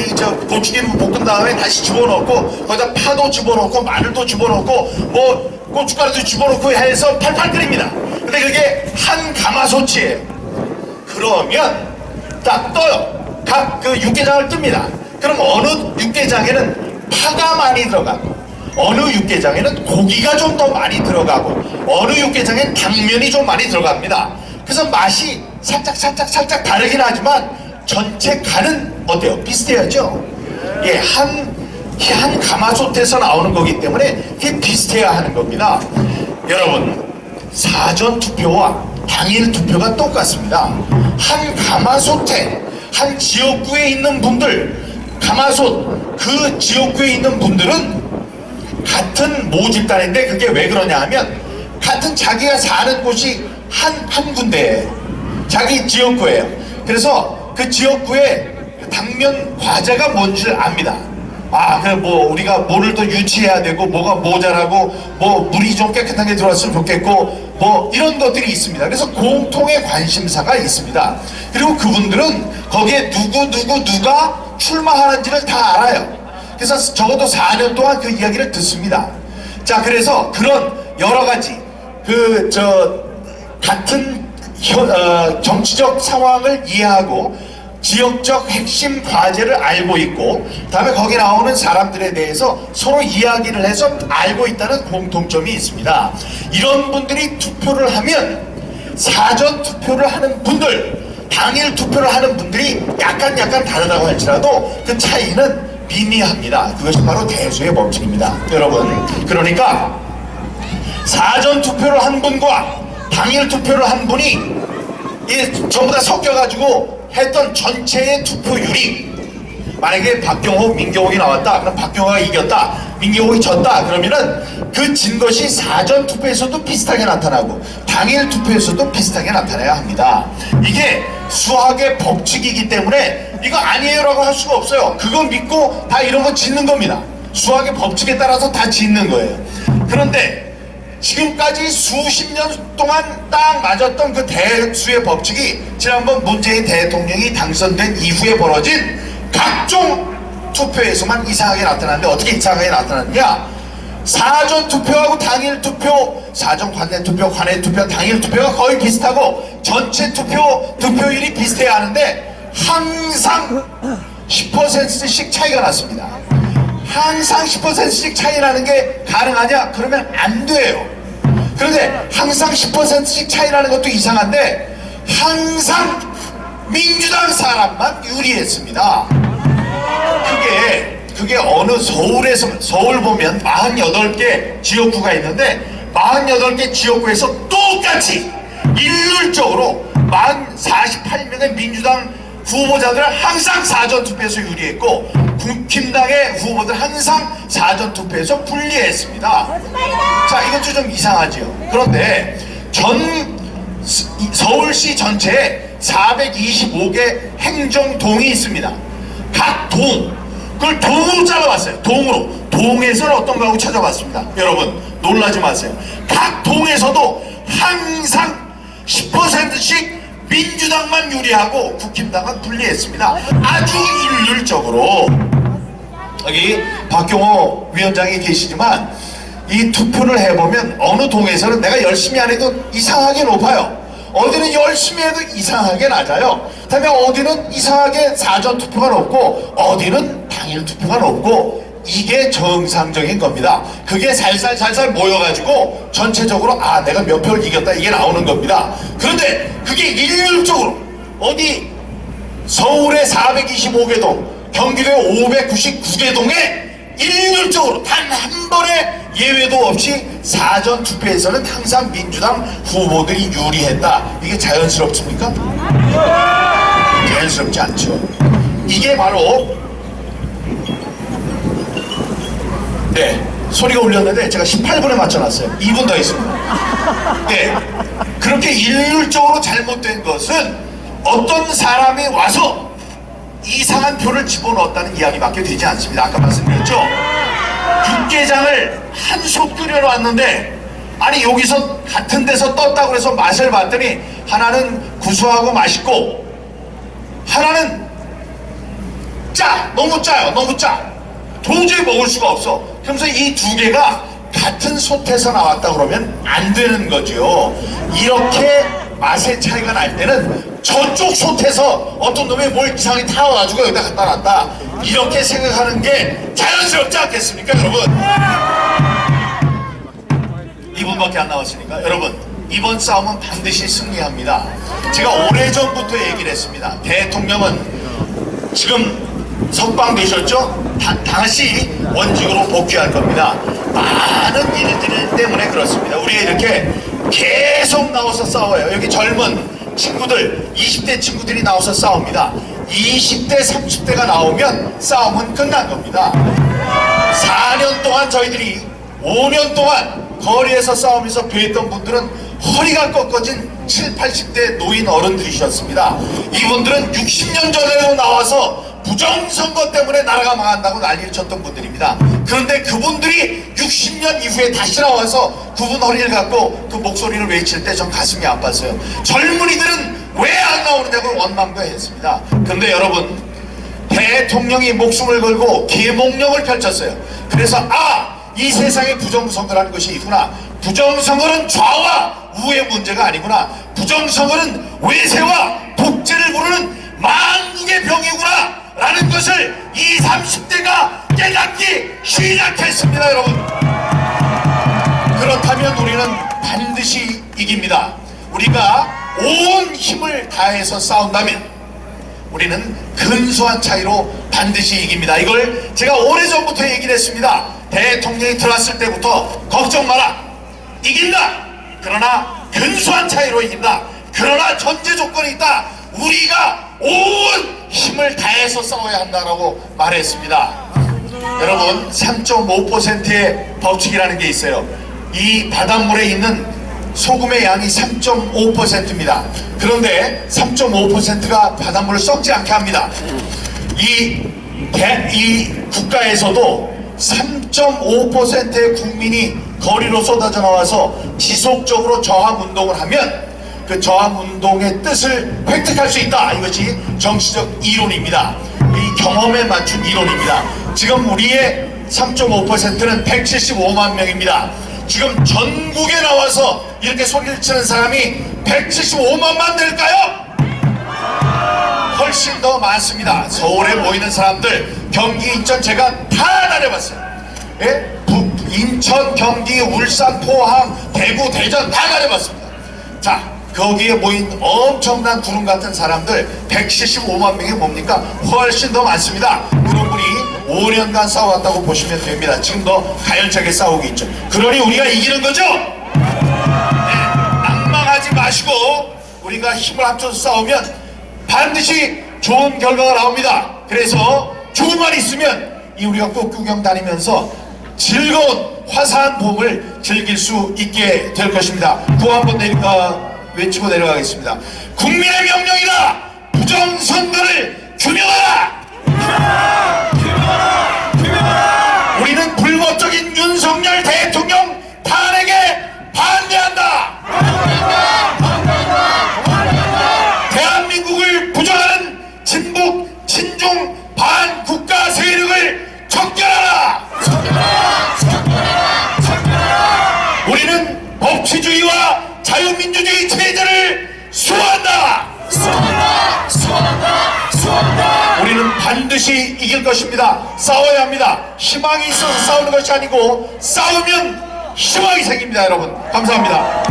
고추기름 볶은 다음에 다시 집어넣고 거기다 파도 집어넣고 마늘도 집어넣고 뭐 고춧가루도 집어넣고 해서 팔팔 끓입니다. 근데 그게 한 가마솥이에요. 그러면 딱 떠요. 각 그 육개장을 뜹니다. 그럼 어느 육개장에는 파가 많이 들어가고 어느 육개장에는 고기가 좀 더 많이 들어가고 어느 육개장엔 당면이 좀 많이 들어갑니다. 그래서 맛이 살짝 다르긴 하지만 전체 간은 어때요? 비슷해야죠? 예, 한 가마솥에서 나오는 거기 때문에 이게 비슷해야 하는 겁니다. 여러분, 사전 투표와 당일 투표가 똑같습니다. 한 가마솥에 한 지역구에 있는 분들, 가마솥 그 지역구에 있는 분들은 같은 모집단인데 그게 왜 그러냐 하면 같은 자기가 사는 곳이 한 군데예요. 자기 지역구예요. 그래서 그 지역구에 당면 과자가 뭔지 압니다. 그래 뭐 우리가 뭐를 더 유치해야 되고 뭐가 모자라고 뭐 물이 좀 깨끗한 게 들어왔으면 좋겠고 뭐 이런 것들이 있습니다. 그래서 공통의 관심사가 있습니다. 그리고 그분들은 거기에 누가 출마하는지를 다 알아요. 그래서 적어도 4년 동안 그 이야기를 듣습니다. 자, 그래서 그런 여러 가지 같은 정치적 상황을 이해하고 지역적 핵심 과제를 알고 있고 다음에 거기 나오는 사람들에 대해서 서로 이야기를 해서 알고 있다는 공통점이 있습니다. 이런 분들이 투표를 하면 사전 투표를 하는 분들, 당일 투표를 하는 분들이 약간 다르다고 할지라도 그 차이는 미미합니다. 그것이 바로 대수의 법칙입니다. 여러분, 그러니까 사전 투표를 한 분과 당일 투표를 한 분이 전부 다 섞여가지고 했던 전체의 투표율이 만약에 박경호, 민경욱이 나왔다. 그럼 박경호가 이겼다. 민경욱이 졌다. 그러면은 그 진 것이 사전 투표에서도 비슷하게 나타나고 당일 투표에서도 비슷하게 나타나야 합니다. 이게 수학의 법칙이기 때문에 이거 아니에요라고 할 수가 없어요. 그거 믿고 다 이런 거 짓는 겁니다. 수학의 법칙에 따라서 다 짓는 거예요. 그런데 지금까지 수십 년 동안 딱 맞았던 그 대수의 법칙이 지난번 문재인 대통령이 당선된 이후에 벌어진 각종 투표에서만 이상하게 나타났는데 어떻게 이상하게 나타났냐? 사전 투표하고 당일 투표, 사전 관내 투표, 관내 투표, 당일 투표가 거의 비슷하고 전체 득표율이 비슷해야 하는데 항상 10%씩 차이가 났습니다. 항상 10%씩 차이 나는 게 가능하냐? 그러면 안 돼요. 그런데 항상 10%씩 차이 나는 것도 이상한데 항상 민주당 사람만 유리했습니다. 그게 어느 서울 보면 48개 지역구가 있는데 48개 지역구에서 똑같이 일률적으로 48명의 민주당 후보자들 항상 사전투표에서 유리했고 국힘당의 후보들 항상 사전투표에서 불리했습니다. 자, 이것도 좀 이상하지요. 그런데 서울시 전체에 425개 행정동이 있습니다. 각 그걸 동으로 잘라봤어요. 동에서는 어떤가 하고 찾아봤습니다. 여러분 놀라지 마세요. 각 동에서도 항상 10%씩 민주당만 유리하고 국힘당은 불리했습니다. 아주 일률적으로. 여기 박경호 위원장이 계시지만 이 투표를 해보면 어느 동에서는 내가 열심히 안 해도 이상하게 높아요. 어디는 열심히 해도 이상하게 낮아요. 그다음에 어디는 이상하게 사전투표가 높고 어디는 당일투표가 높고 이게 정상적인 겁니다. 그게 살살 모여가지고 전체적으로 내가 몇 표를 이겼다 이게 나오는 겁니다. 그런데 그게 일률적으로 어디 서울의 425개 동, 경기도의 599개 동에 일률적으로 단 한 번의 예외도 없이 사전투표에서는 항상 민주당 후보들이 유리했다. 이게 자연스럽습니까? 자연스럽지 않죠. 이게 바로 소리가 울렸는데 제가 18분에 맞춰놨어요. 2분 더 있습니다. 그렇게 일률적으로 잘못된 것은 어떤 사람이 와서 이상한 표를 집어넣었다는 이야기밖에 되지 않습니다. 아까 말씀드렸죠? 육개장을 한솥 끓여놨는데 아니 여기서 같은 데서 떴다고 해서 맛을 봤더니 하나는 구수하고 맛있고 하나는 너무 짜요. 너무 짜. 도저히 먹을 수가 없어. 그러면서 이 두 개가 같은 솥에서 나왔다 그러면 안 되는 거죠. 이렇게 맛의 차이가 날 때는 저쪽 솥에서 어떤 놈이 뭘 이상하게 타와가지고 여기다 갖다 놨다 이렇게 생각하는 게 자연스럽지 않겠습니까 여러분? 2분밖에 안 남았으니까 여러분 이번 싸움은 반드시 승리합니다. 제가 오래전부터 얘기를 했습니다. 대통령은 지금 석방되셨죠? 다시 원직으로 복귀할 겁니다. 많은 일들 때문에 그렇습니다. 우리가 이렇게 계속 나와서 싸워요. 여기 젊은 친구들 20대 친구들이 나와서 싸웁니다. 20대 30대가 나오면 싸움은 끝난 겁니다. 4년 동안 저희들이 5년 동안 거리에서 싸우면서 뵈했던 분들은 허리가 꺾어진 7, 80대 노인 어른들이셨습니다. 이분들은 60년 전에도 나와서 부정선거 때문에 나라가 망한다고 난리를 쳤던 분들입니다. 그런데 그분들이 60년 이후에 다시 나와서 그분 허리를 갖고 그 목소리를 외칠 때 전 가슴이 아팠어요. 젊은이들은 왜 안 나오느냐고 원망도 했습니다. 그런데 여러분 대통령이 목숨을 걸고 계몽령을 펼쳤어요. 그래서 이 세상에 부정선거라는 것이 있구나. 부정선거는 좌와 우의 문제가 아니구나. 부정선거는 외세와 독재를 부르는 만국의 병이구나 라는 것을 20, 30대가 깨닫기 시작했습니다. 여러분 그렇다면 우리는 반드시 이깁니다. 우리가 온 힘을 다해서 싸운다면 우리는 근소한 차이로 반드시 이깁니다. 이걸 제가 오래전부터 얘기를 했습니다. 대통령이 들어왔을 때부터 걱정 마라. 이긴다. 그러나 근소한 차이로 이긴다. 그러나 전제 조건이 있다. 우리가 온 힘을 다해서 싸워야 한다라고 말했습니다. 여러분 3.5%의 법칙이라는 게 있어요. 이 바닷물에 있는 소금의 양이 3.5%입니다. 그런데 3.5%가 바닷물을 썩지 않게 합니다. 이 국가에서도 3.5%의 국민이 거리로 쏟아져 나와서 지속적으로 저항운동을 하면 그 저항운동의 뜻을 획득할 수 있다. 이것이 정치적 이론입니다. 이 경험에 맞춘 이론입니다. 지금 우리의 3.5%는 175만 명입니다. 지금 전국에 나와서 이렇게 소리를 치는 사람이 175만만 될까요? 훨씬 더 많습니다. 서울에 모이는 사람들, 경기, 인천 제가 다 다녀봤어요. 인천, 경기, 울산, 포항, 대구, 대전 다 다녀봤습니다. 자, 거기에 모인 엄청난 구름 같은 사람들 175만 명이 뭡니까? 훨씬 더 많습니다. 그런 분이 5년간 싸워왔다고 보시면 됩니다. 지금도 가열차게 싸우고 있죠. 그러니 우리가 이기는 거죠? 네, 낭망하지 마시고 우리가 힘을 합쳐서 싸우면 반드시 좋은 결과가 나옵니다. 그래서 조금만 있으면 이 우리가 꽃구경 다니면서 즐거운 화사한 봄을 즐길 수 있게 될 것입니다. 구호 한번 외치고 내려가겠습니다. 국민의 명령이다. 부정선거를 규명하라. 우리는 불법적인 윤석열 대통령 탄핵에 반대한다. 대한민국을 부정하는 진북 친중 반국가 세력을 척결하라. 우리는 법치주의와 자유민주주의 체제를 수호한다. 우리는 반드시 이길 것입니다. 싸워야 합니다. 희망이 있어서 싸우는 것이 아니고 싸우면 희망이 생깁니다. 여러분 감사합니다.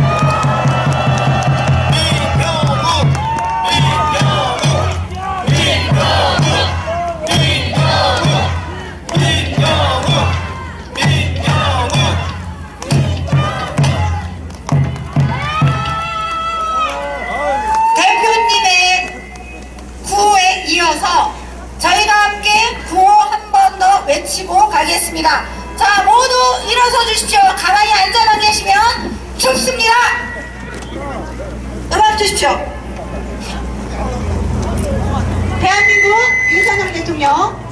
이어서 저희가 함께 구호 한 번 더 외치고 가겠습니다. 자, 모두 일어서 주십시오. 가만히 앉아만 계시면 춥습니다. 음악 주십시오. 대한민국 윤석열 대통령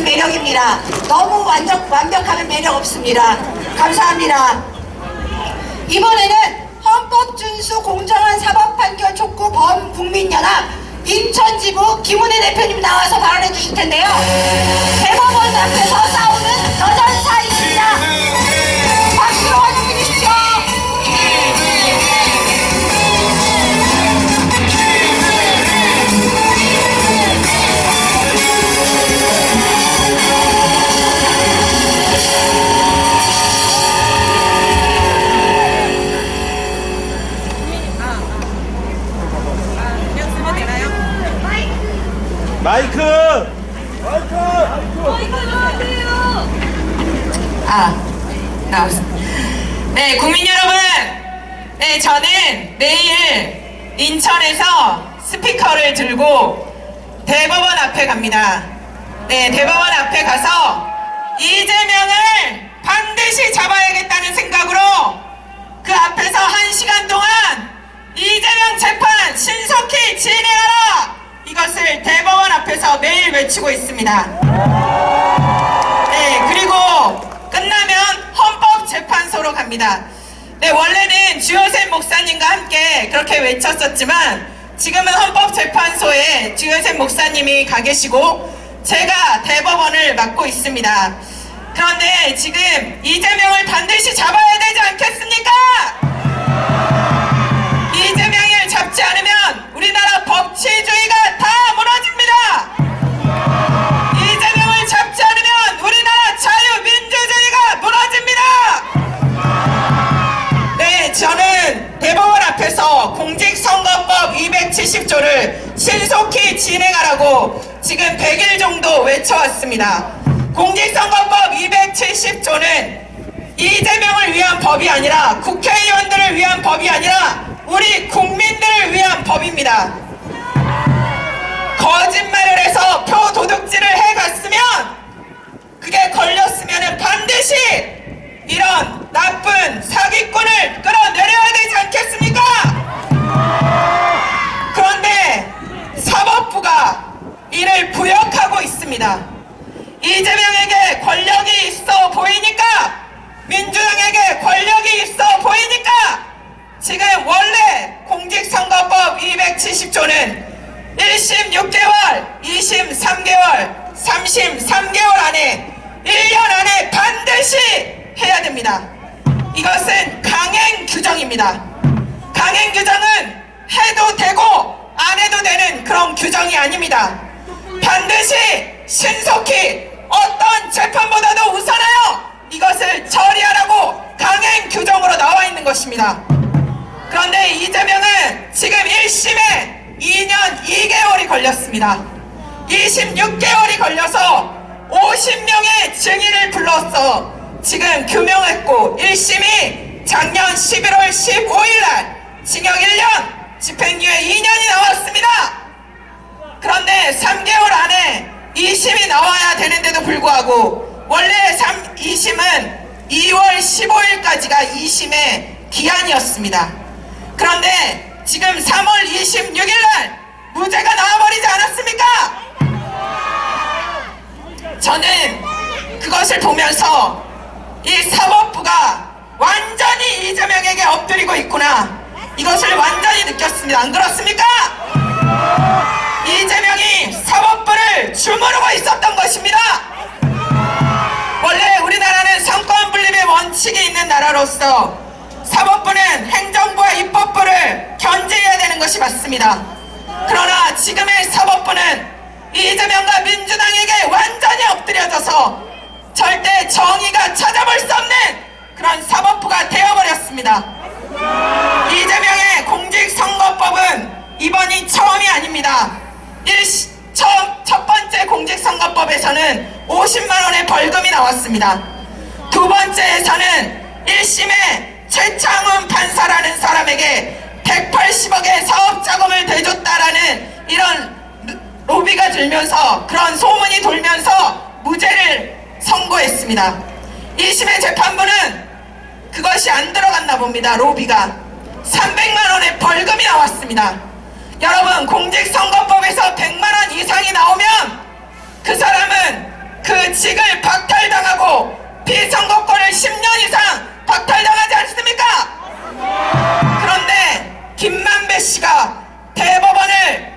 매력입니다. 너무 완벽하면 매력 없습니다. 감사합니다. 이번에는 헌법 준수 공정한 사법 판결 촉구 범국민연합 인천지부 김은혜 대표님 나와서 발언해 주실 텐데요. 대법원 앞에서 싸우는 여전사입니다. 박수로 환영해 주십시오. 마이크! 나왔어. 네, 국민 여러분. 네, 저는 내일 인천에서 스피커를 들고 대법원 앞에 갑니다. 네, 대법원 앞에 가서 이재명을 반드시 잡아야겠다는 생각으로 그 앞에서 1시간 동안 이재명 재판 신속히 진행하라! 이것을 대법원 앞에서 매일 외치고 있습니다. 네, 그리고 끝나면 헌법재판소로 갑니다. 네, 원래는 주요셉 목사님과 함께 그렇게 외쳤었지만 지금은 헌법재판소에 주요셉 목사님이 가 계시고 제가 대법원을 맡고 있습니다. 그런데 지금 이재명을 반드시 잡아야 되지 않겠습니까? 이재명을 잡지 않으면 우리나라 법치주의가 다 무너집니다. 이재명을 잡지 않으면 우리나라 자유민주주의가 무너집니다. 네, 저는 대법원 앞에서 공직선거법 270조를 신속히 진행하라고 지금 100일 정도 외쳐왔습니다. 공직선거법 270조는 이재명을 위한 법이 아니라 국회의원들을 위한 법이 아니라 우리 국민들을 위한 법입니다. 거짓말을 해서 표 도둑질을 해갔으면 그게 걸렸으면 반드시 이런 나쁜 사기꾼을 끌어내려야 되지 않겠습니까? 그런데 사법부가 이를 부역하고 있습니다. 이재명에게 권력이 있어 보이니까, 민주당에게 권력이 있어 보이니까 지금 원래 공직선거법 270조는 1심 6개월, 2심 3개월, 3심 3개월 안에 1년 안에 반드시 해야 됩니다. 이것은 강행 규정입니다. 강행 규정은 해도 되고 안 해도 되는 그런 규정이 아닙니다. 반드시 신속히 어떤 재판보다도 우선하여 이것을 처리하라고 강행 규정으로 나와 있는 것입니다. 그런데 이재명은 지금 1심에 2년 2개월이 걸렸습니다. 2심 6개월이 걸려서 50명의 증인을 불러서 지금 규명했고 1심이 작년 11월 15일날 징역 1년, 집행유예 2년이 나왔습니다. 그런데 3개월 안에 2심이 나와야 되는데도 불구하고 원래 2심은 2월 15일까지가 2심의 기한이었습니다. 그런데 지금 3월 26일날 무죄가 나와버리지 않았습니까? 저는 그것을 보면서 이 사법부가 완전히 이재명에게 엎드리고 있구나, 이것을 완전히 느꼈습니다. 안 그렇습니까? 이재명이 사법부를 주무르고 있었던 것입니다. 원래 우리나라는 상권 분립의 원칙이 있는 나라로서 사법부는 행정부와 입법부를 견제해야 되는 것이 맞습니다. 그러나 지금의 사법부는 이재명과 민주당에게 완전히 엎드려져서 절대 정의가 찾아볼 수 없는 그런 사법부가 되어버렸습니다. 이재명의 공직선거법은 이번이 처음이 아닙니다. 첫 번째 공직선거법에서는 50만원의 벌금이 나왔습니다. 두 번째에서는 1심에 최창훈 판사라는 사람에게 180억의 사업자금을 대줬다라는 이런 로비가 들면서, 그런 소문이 돌면서 무죄를 선고했습니다. 2심의 재판부는 그것이 안 들어갔나 봅니다. 로비가 300만원의 벌금이 나왔습니다. 여러분, 공직선거법에서 100만원 이상이 나오면 그 사람은 그 직을 박탈당하고 피선거권을 10년 이상 박탈당하지 않습니까? 그런데 김만배 씨가 대법원을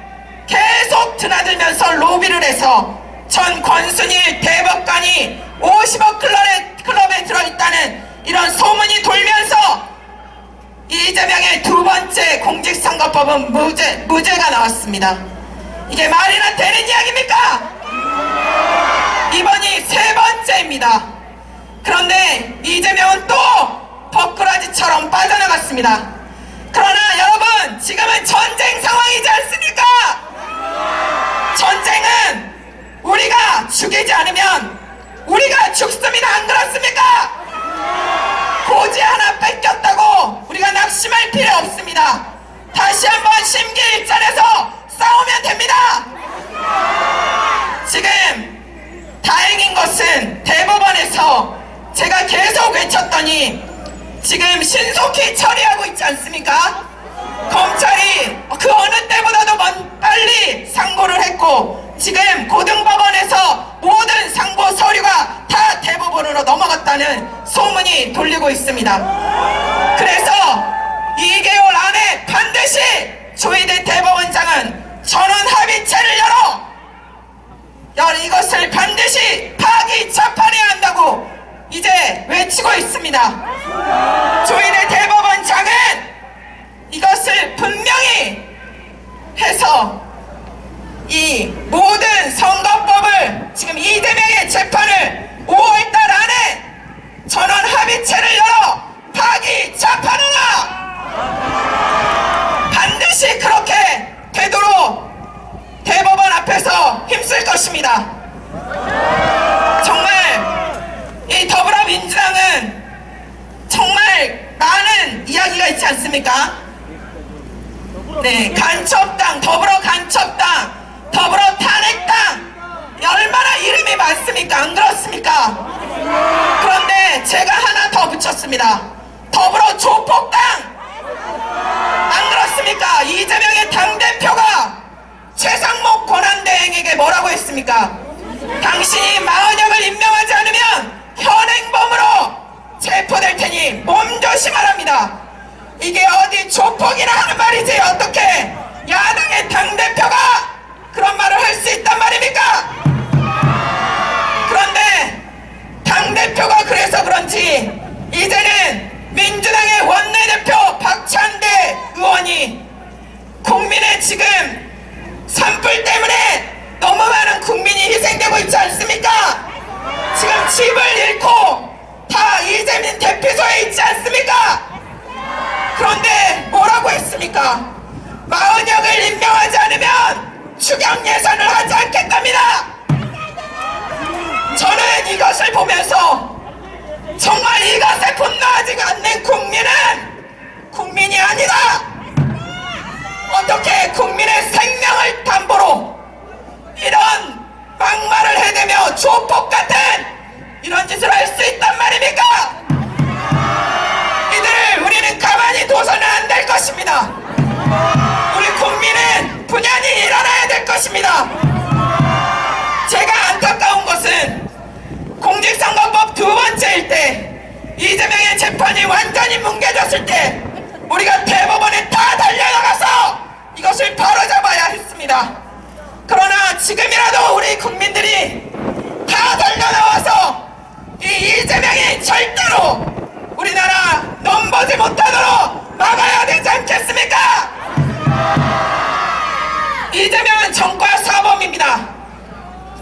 계속 드나들면서 로비를 해서 전 권순일 대법관이 50억 클럽에 들어있다는 이런 소문이 돌면서 이재명의 두 번째 공직선거법은 무죄가 나왔습니다. 이게 말이나 되는 이야기입니까? 이번이 세 번째입니다. 그런데 이재명은 또 버꾸라지처럼 빠져나갔습니다. 그러나 여러분, 지금은 전쟁 상황이지 않습니까? 전쟁은 우리가 죽이지 않으면 우리가 죽습니다. 안 그렇습니까? 고지 하나 뺏겼다고 우리가 낙심할 필요 없습니다. 다시 한번 심기일전에서 싸우면 됩니다. 지금 다행인 것은 대법원에서 제가 계속 외쳤더니 지금 신속히 처리하고 있지 않습니까? 검찰이 그 어느 때보다도 빨리 상고를 했고 지금 고등법원에서 모든 상고 서류가 다 대법원으로 넘어갔다는 소문이 돌리고 있습니다. 그래서 2개월 안에 반드시 조희대 대법원장은 전원 합의체를 열어 이것을 반드시 파기 재판해야 한다고 이제 외치고 있습니다. 조희대 대법원장은 이것을 분명히 해서 이 모든 선거법을 지금 이재명의 재판을 5월달 안에 전원 합의체를 열어 파기 재판하라! 반드시 그렇게 되도록 대법원 앞에서 힘쓸 것입니다. 정말 이 더불어민주당은 정말 많은 이야기가 있지 않습니까? 네, 간첩당, 더불어 간첩당, 더불어 탄핵당, 얼마나 이름이 많습니까? 안 그렇습니까? 그런데 제가 하나 더 붙였습니다. 더불어 조폭당! 안 그렇습니까? 이재명의 당대표가 최상목 권한대행에게 뭐라고 했습니까? 당신이 마은혁을 임명하지 않으면 현행범으로 체포될 테니 몸조심하랍니다. 이게 어디 조폭이라 하는 말이지 어떻게 야당의 당대표가 그런 말을 할 수 있단 말입니까? 그런데 당대표가 그래서 그런지 이제는 민주당의 원내대표 박찬대 의원이 국민의 지금 산불 때문에 너무 많은 국민이 희생되고 있지 않습니까? 지금 집을 잃고 다 이재명 대피소에 있지 않습니까? 그런데 뭐라고 했습니까? 마은혁을 임명하지 않으면 추경 예산을 하지 않겠답니다. 저는 이것을 보면서 정말 이것에 분노하지 않는 국민은 국민이 아니다. 어떻게 국민의 생명을 담보로 이런 막말을 해대며 조폭 같은 이런 짓을 할 수 있단 말입니까? 이들을 우리는 가만히 둬서는 안 될 것입니다. 우리 국민은 분연히 일어나야 될 것입니다. 제가 안타까운 것은 공직선거법 두 번째일 때 이재명의 재판이 완전히 뭉개졌을 때 우리가 대법원에 다 달려나가서 이것을 바로잡아야 했습니다. 그러나 지금이라도 우리 국민들이 다 달려나와서 이 이재명이 절대로 우리나라 넘보지 못하도록 막아야 되지 않겠습니까? 이재명은 전과사범입니다.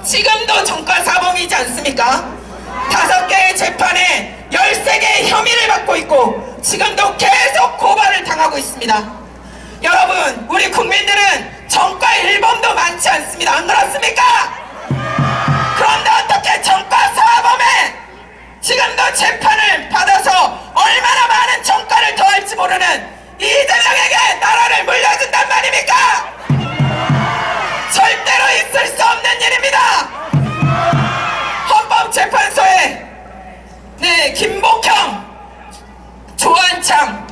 지금도 전과사범이지 않습니까? 5개의 재판에 13개의 혐의를 받고 있고 지금도 계속 고발을 당하고 있습니다. 여러분, 우리 국민들은 전과 1범도 많지 않습니다. 안 그렇습니까? 그런데 어떻게 전과 4범에 지금도 재판을 받아서 얼마나 많은 전과를 더할지 모르는 이재명에게 나라를 물려준단 말입니까? 절대로 있을 수 없는 일입니다. 헌법재판소에 김복형, 조한창,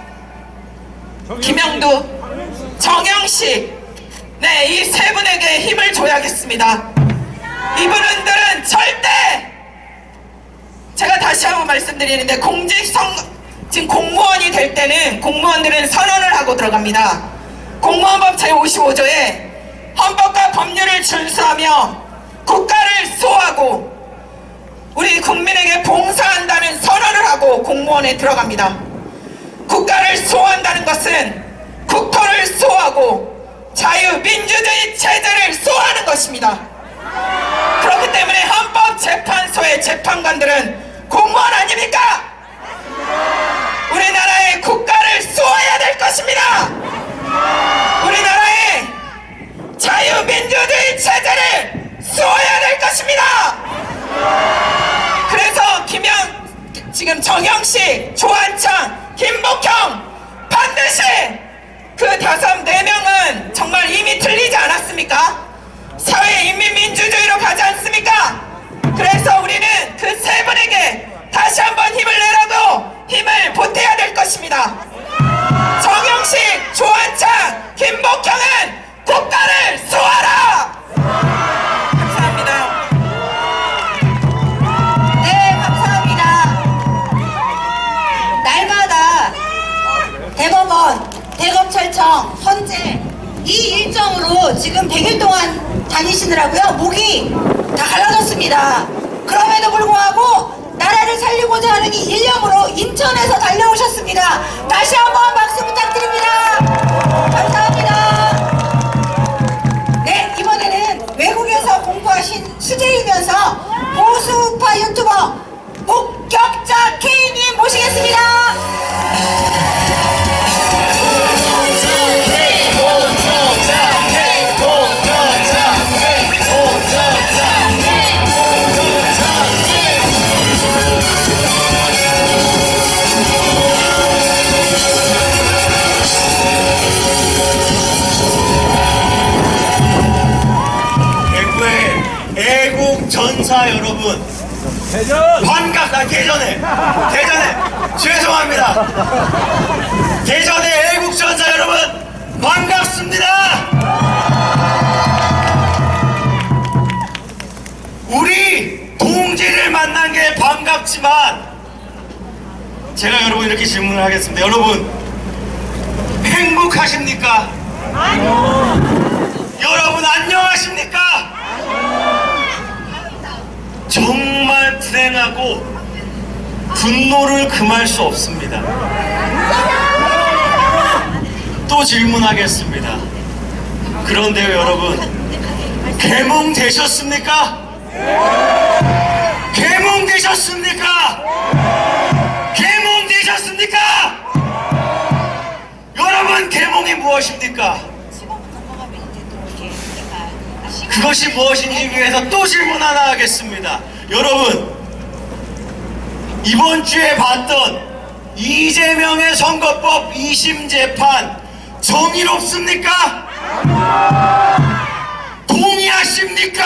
김영두, 정영식 이 세 분에게 힘을 줘야겠습니다. 이분들은 절대 제가 다시 한번 말씀드리는데 지금 공무원이 될 때는 공무원들은 선언을 하고 들어갑니다. 공무원법 제55조에 헌법과 법률을 준수하며 국가를 수호하고 우리 국민에게 봉사한다는 선언을 하고 공무원에 들어갑니다. 국가를 수호한다는 것은 국토를 수호하고 자유민주주의 체제를 수호하는 것입니다. 그렇기 때문에 헌법재판소의 재판관들은 공무원 아닙니까? 우리나라의 국가를 수호해야 될 것입니다. 우리나라의 자유민주주의 체제를 수호해야 될 것입니다. 그래서 지금 정영식, 조한창, 김복형 반드시 그 4명은 정말 이미 틀리지 않았습니까? 사회인민민주주의로 가지 않습니까? 그래서 우리는 그 세 분에게 다시 한번 힘을 내라고 힘을 보태야 될 것입니다. 정영식, 조한창, 김복형은 국가를 수호하라! 감사합니다. 네, 감사합니다. 날마다 대구청 현재 이 일정으로 지금 100일 동안 다니시느라고요. 목이 다 갈라졌습니다. 그럼에도 불구하고 나라를 살리고자 하는 이 일념으로 인천에서 달려오셨습니다. 다시 한번 박수 부탁드립니다. 감사합니다. 네, 이번에는 외국에서 공부하신 수재이면서 보수우파 유튜버 목격자 K님 모시겠습니다. 대구의 애국 전사 여러분, 반갑다. 대전에 죄송합니다. 대전의 애국 전사 여러분 반갑습니다. 우리 동지를 만난 게 반갑지만 제가 여러분 이렇게 질문을 하겠습니다. 여러분 행복하십니까? 여러분 안녕하십니까? 정말 불행하고 분노를 금할 수 없습니다. 또 질문하겠습니다. 그런데요 여러분, 개몽되셨습니까? 개몽되셨습니까? 개몽되셨습니까? 여러분 개몽이 무엇입니까? 그것이 무엇인지 위해서 또 질문 하나 하겠습니다. 여러분, 이번 주에 봤던 이재명의 선거법 2심 재판 정의롭습니까? 동의하십니까?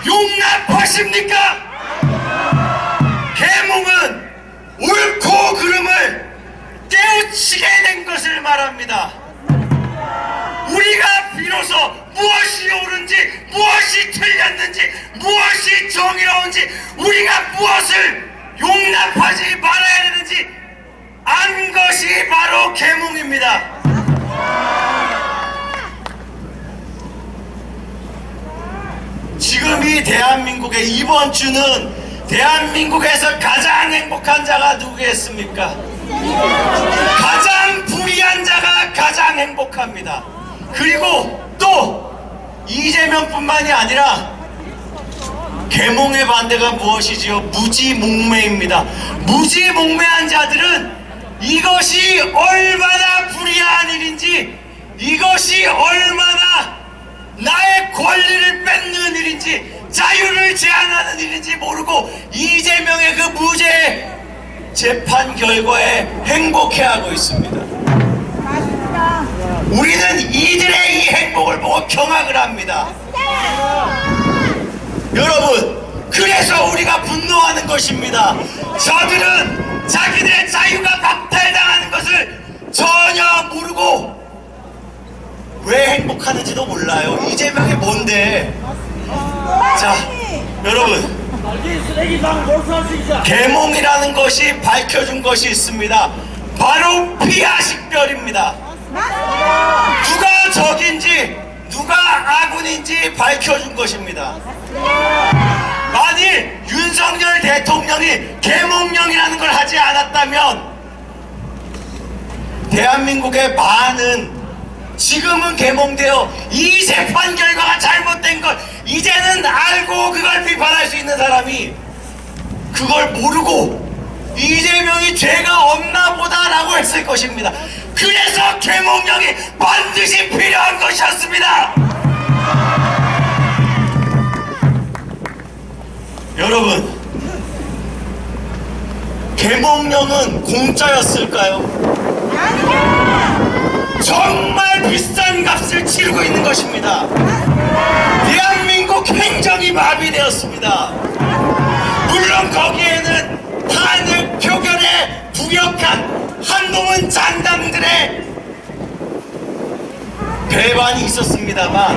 용납하십니까? 계몽은 옳고 그름을 깨우치게 된 것을 말합니다. 우리가 비로소 무엇이 옳은지, 무엇이 틀렸는지, 무엇이 정의로운지, 우리가 무엇을 용납하지 말아야 되는지 안 것이 바로 계몽입니다. 지금 이 대한민국의 이번 주는 대한민국에서 가장 행복한 자가 누구겠습니까? 가장 불의한 자가 가장 행복합니다. 그리고 또 이재명뿐만이 아니라 계몽의 반대가 무엇이지요? 무지몽매입니다. 무지몽매한 자들은 이것이 얼마나 불의한 일인지, 이것이 얼마나 나의 권리를 뺏는 일인지, 자유를 제한하는 일인지 모르고 이재명의 그 무죄 재판 결과에 행복해하고 있습니다. 우리는 이들의 이 행복을 보고 경악을 합니다. 여러분, 그래서 우리가 분노하는 것입니다. 저들은 자기들의 자유가 박탈당하는 것을 전혀 모르고 왜 행복하는지도 몰라요. 이재명이 뭔데? 자, 여러분, 계몽이라는 것이 밝혀준 것이 있습니다. 바로 피하식별입니다. 누가 적인지 누가 아군인지 밝혀준 것입니다. 만일 윤석열 대통령이 계몽령이라는 걸 하지 않았다면 대한민국의 많은, 지금은 계몽되어 이 재판 결과가 잘못된 걸 이제는 알고 그걸 비판할 수 있는 사람이 그걸 모르고 이재명이 죄가 없나 보다 라고 했을 것입니다. 그래서 계몽령이 반드시 필요한 것이었습니다. 여러분, 계몽령은 공짜였을까요? 정말 비싼 값을 치르고 있는 것입니다. 대한민국 행정이 마비되었습니다. 물론 거기에는 한을 표결에 부역한 한동훈 장당들의 배반이 있었습니다만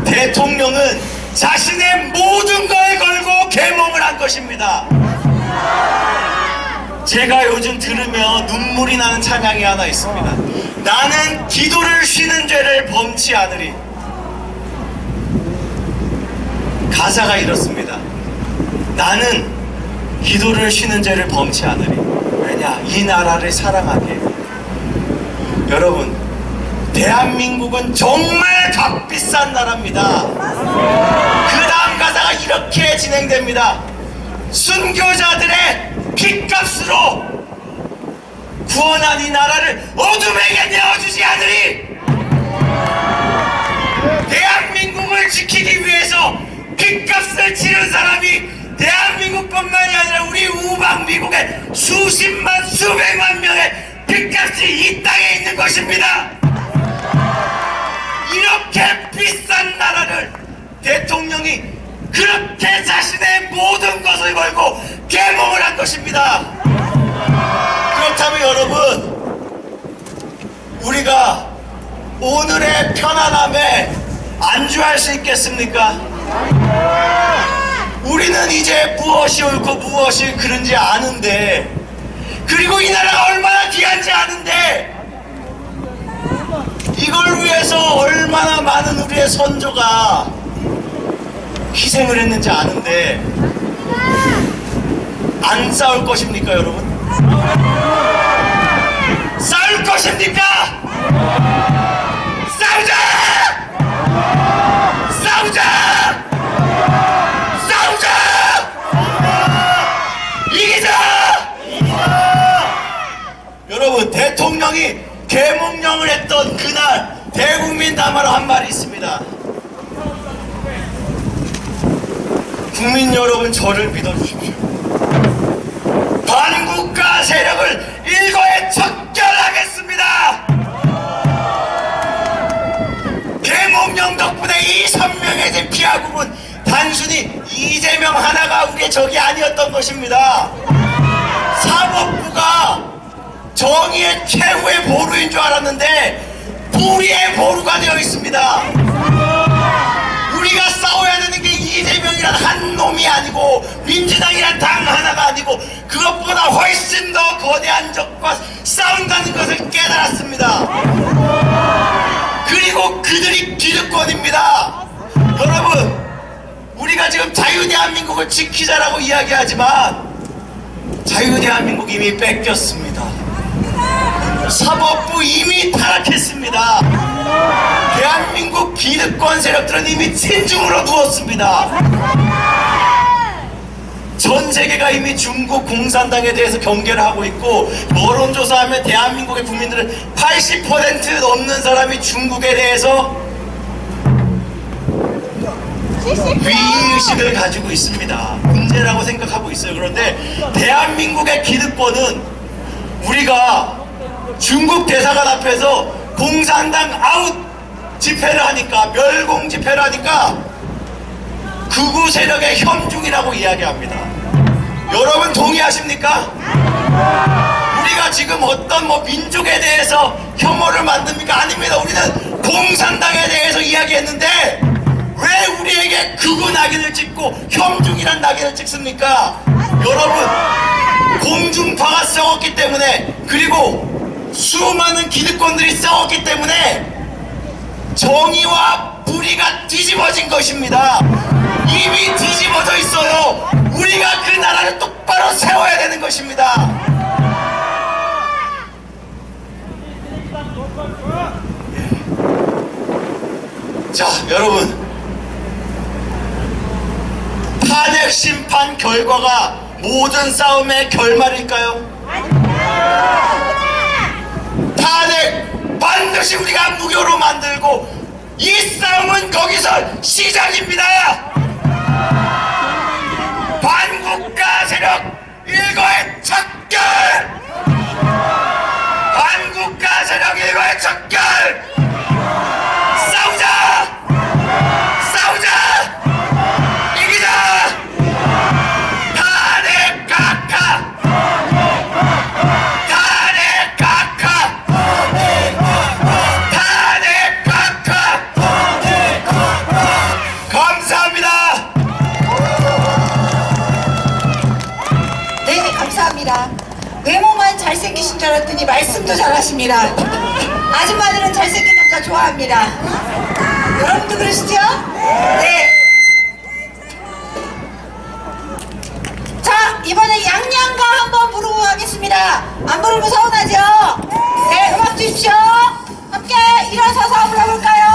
대통령은 자신의 모든 걸 걸고 계몽을 한 것입니다. 제가 요즘 들으면 눈물이 나는 찬양이 하나 있습니다. 나는 기도를 쉬는 죄를 범치 않으리. 가사가 이렇습니다. 나는 기도를 쉬는 죄를 범치 않으리. 왜냐? 이 나라를 사랑하게. 여러분, 대한민국은 정말 값비싼 나라입니다. 그 다음 가사가 이렇게 진행됩니다. 순교자들의 핏값으로 구원한 이 나라를 어둠에게 내어주지 않으리. 대한민국을 지키기 위해서 핏값을 치른 사람이 대한민국뿐만이 아니라 우리 우방 미국의 수십만 수백만 명의 핏값이 이 땅에 있는 것입니다. 이렇게 비싼 나라를 대통령이 그렇게 자신의 모든 것을 걸고 계몽을 한 것입니다. 그렇다면 여러분, 우리가 오늘의 편안함에 안주할 수 있겠습니까? 우리는 이제 무엇이 옳고 무엇이 그른지 아는데, 그리고 이 나라가 얼마나 귀한지 아는데, 이걸 위해서 얼마나 많은 우리의 선조가 희생을 했는지 아는데 안 싸울 것입니까, 여러분? 싸울 것입니까? 싸우자! 싸우자! 싸우자! 이기자! 여러분, 대통령이 계몽령을 했던 그날 대국민 담화로 한 말이 있습니다. 국민 여러분, 저를 믿어주십시오. 반국가 세력을 일거에 척결하겠습니다. 계몽령 덕분에 이 선명해진 피아국은 단순히 이재명 하나가 우리의 적이 아니었던 것입니다. 사법부가 정의의 최후의 보루인 줄 알았는데 불의의 보루가 되어 있습니다. 우리가 싸워야 되는 게 이재명이란 한 놈이 아니고 민주당이란 당 하나가 아니고 그것보다 훨씬 더 거대한 적과 싸운다는 것을 깨달았습니다. 그리고 그들이 기득권입니다. 여러분, 우리가 지금 자유대한민국을 지키자라고 이야기하지만 자유대한민국 이미 뺏겼습니다. 사법부 이미 타락했습니다. 대한민국 기득권 세력들은 이미 진중으로 누웠습니다. 전 세계가 이미 중국 공산당에 대해서 경계를 하고 있고, 여론조사하면 대한민국의 국민들은 80% 넘는 사람이 중국에 대해서 위의식을 가지고 있습니다. 문제라고 생각하고 있어요. 그런데 대한민국의 기득권은 우리가 중국 대사관 앞에서 공산당 아웃 집회를 하니까, 멸공 집회를 하니까 극우 세력의 현중이라고 이야기합니다. 여러분 동의하십니까? 우리가 지금 어떤 민족에 대해서 혐오를 만듭니까? 아닙니다. 우리는 공산당에 대해서 이야기했는데 왜 우리에게 극우 낙인을 찍고 현중이란 낙인을 찍습니까? 여러분, 공중파가 싸웠기 때문에, 그리고 수많은 기득권들이 싸웠기 때문에 정의와 불의가 뒤집어진 것입니다. 이미 뒤집어져 있어요. 우리가 그 나라를 똑바로 세워야 되는 것입니다. 자, 여러분, 탄핵 심판 결과가 모든 싸움의 결말일까요? 탄핵 반드시 우리가 무효로 만들고, 이 싸움은 거기서 시작입니다. 반국가 세력 일거에 척결! 반국가 세력 일거에 척결! 싸우자! 싸우자! 이기자! 탄핵 각하! 탄핵 각하! 탄핵 각하! 감사합니다. 네, 감사합니다. 말씀도 잘하십니다. 아줌마들은 잘생긴 남자 좋아합니다. 여러분도 그러시죠? 네. 자, 이번에 양양가 한번 부르고 가겠습니다. 안 부르면 서운하죠? 네, 음악 주십시오. 함께 일어서서 불러볼까요?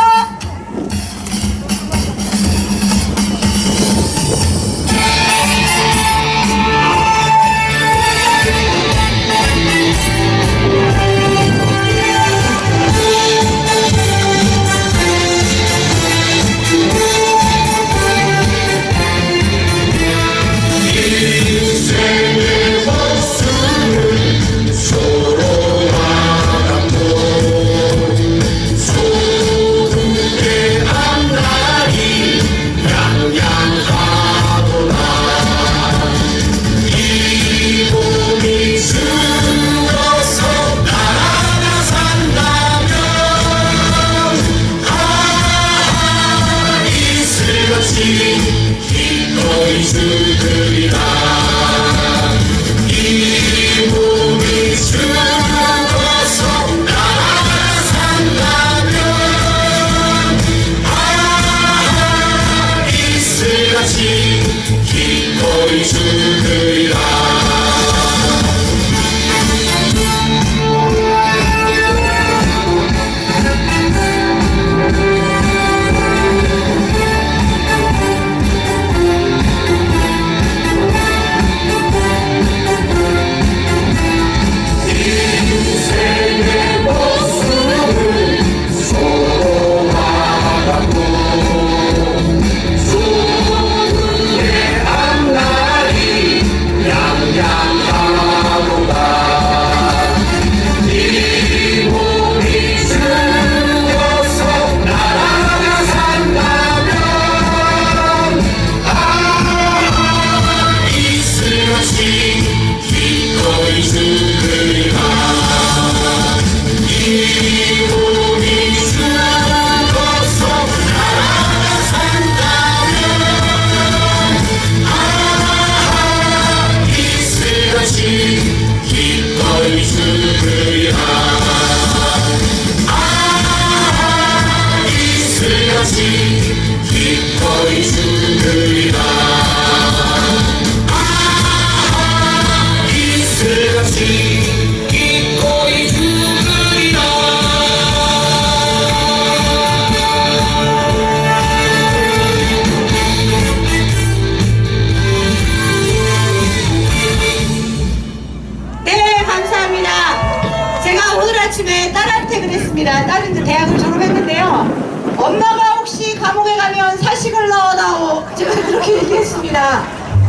딸은 대학을 졸업했는데요. 엄마가 혹시 감옥에 가면 사식을 넣어다오. 제가 그렇게 얘기했습니다.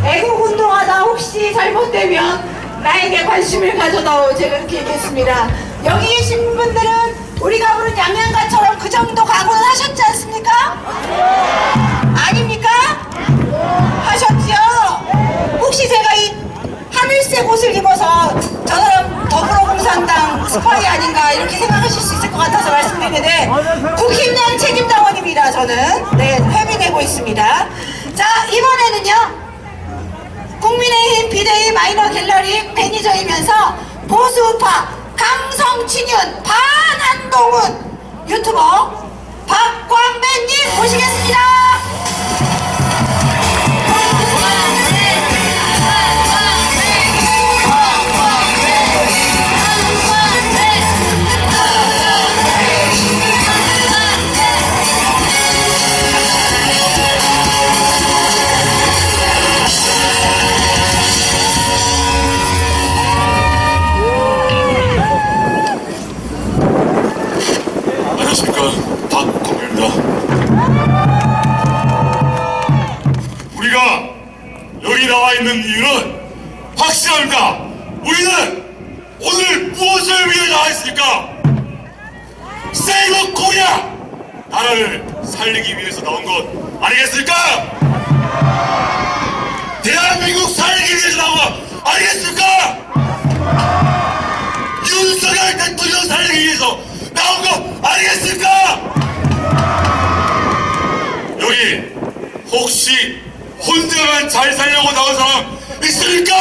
애국운동하다 혹시 잘못되면 나에게 관심을 가져다오. 제가 그렇게 얘기했습니다. 여기 계신 분들은 우리가 부른 양양가처럼 그 정도 각오는 하셨지 않습니까? 아닙니까? 하셨지요? 혹시 제가 이 하늘색 옷을 입어서 저 사람 더불어공산당 스파이 아닌가 이렇게 생각하실 수 있을 것 같아서 말씀드리는데 국힘당 책임당원입니다. 저는 네, 회비내고 있습니다. 자, 이번에는요 국민의힘 비대위 마이너 갤러리 매니저이면서 보수우파 강성친윤 반한동훈 유튜버 박광배님 모시겠습니다. 안녕하십니까, 박광배입니다. 우리가 여기 나와 있는 이유는 확실합니다. 우리는 오늘 무엇을 위해 나와 있습니까? 세이버 코리아! 나라를 살리기 위해서 나온 것 아니겠습니까? 대한민국 살리기 위해서 나온 것 아니겠습니까? 윤석열 대통령 살리기 위해서 나온 거 아니겠습니까? 여기 혹시 혼자만 잘 살려고 나온 사람 있습니까?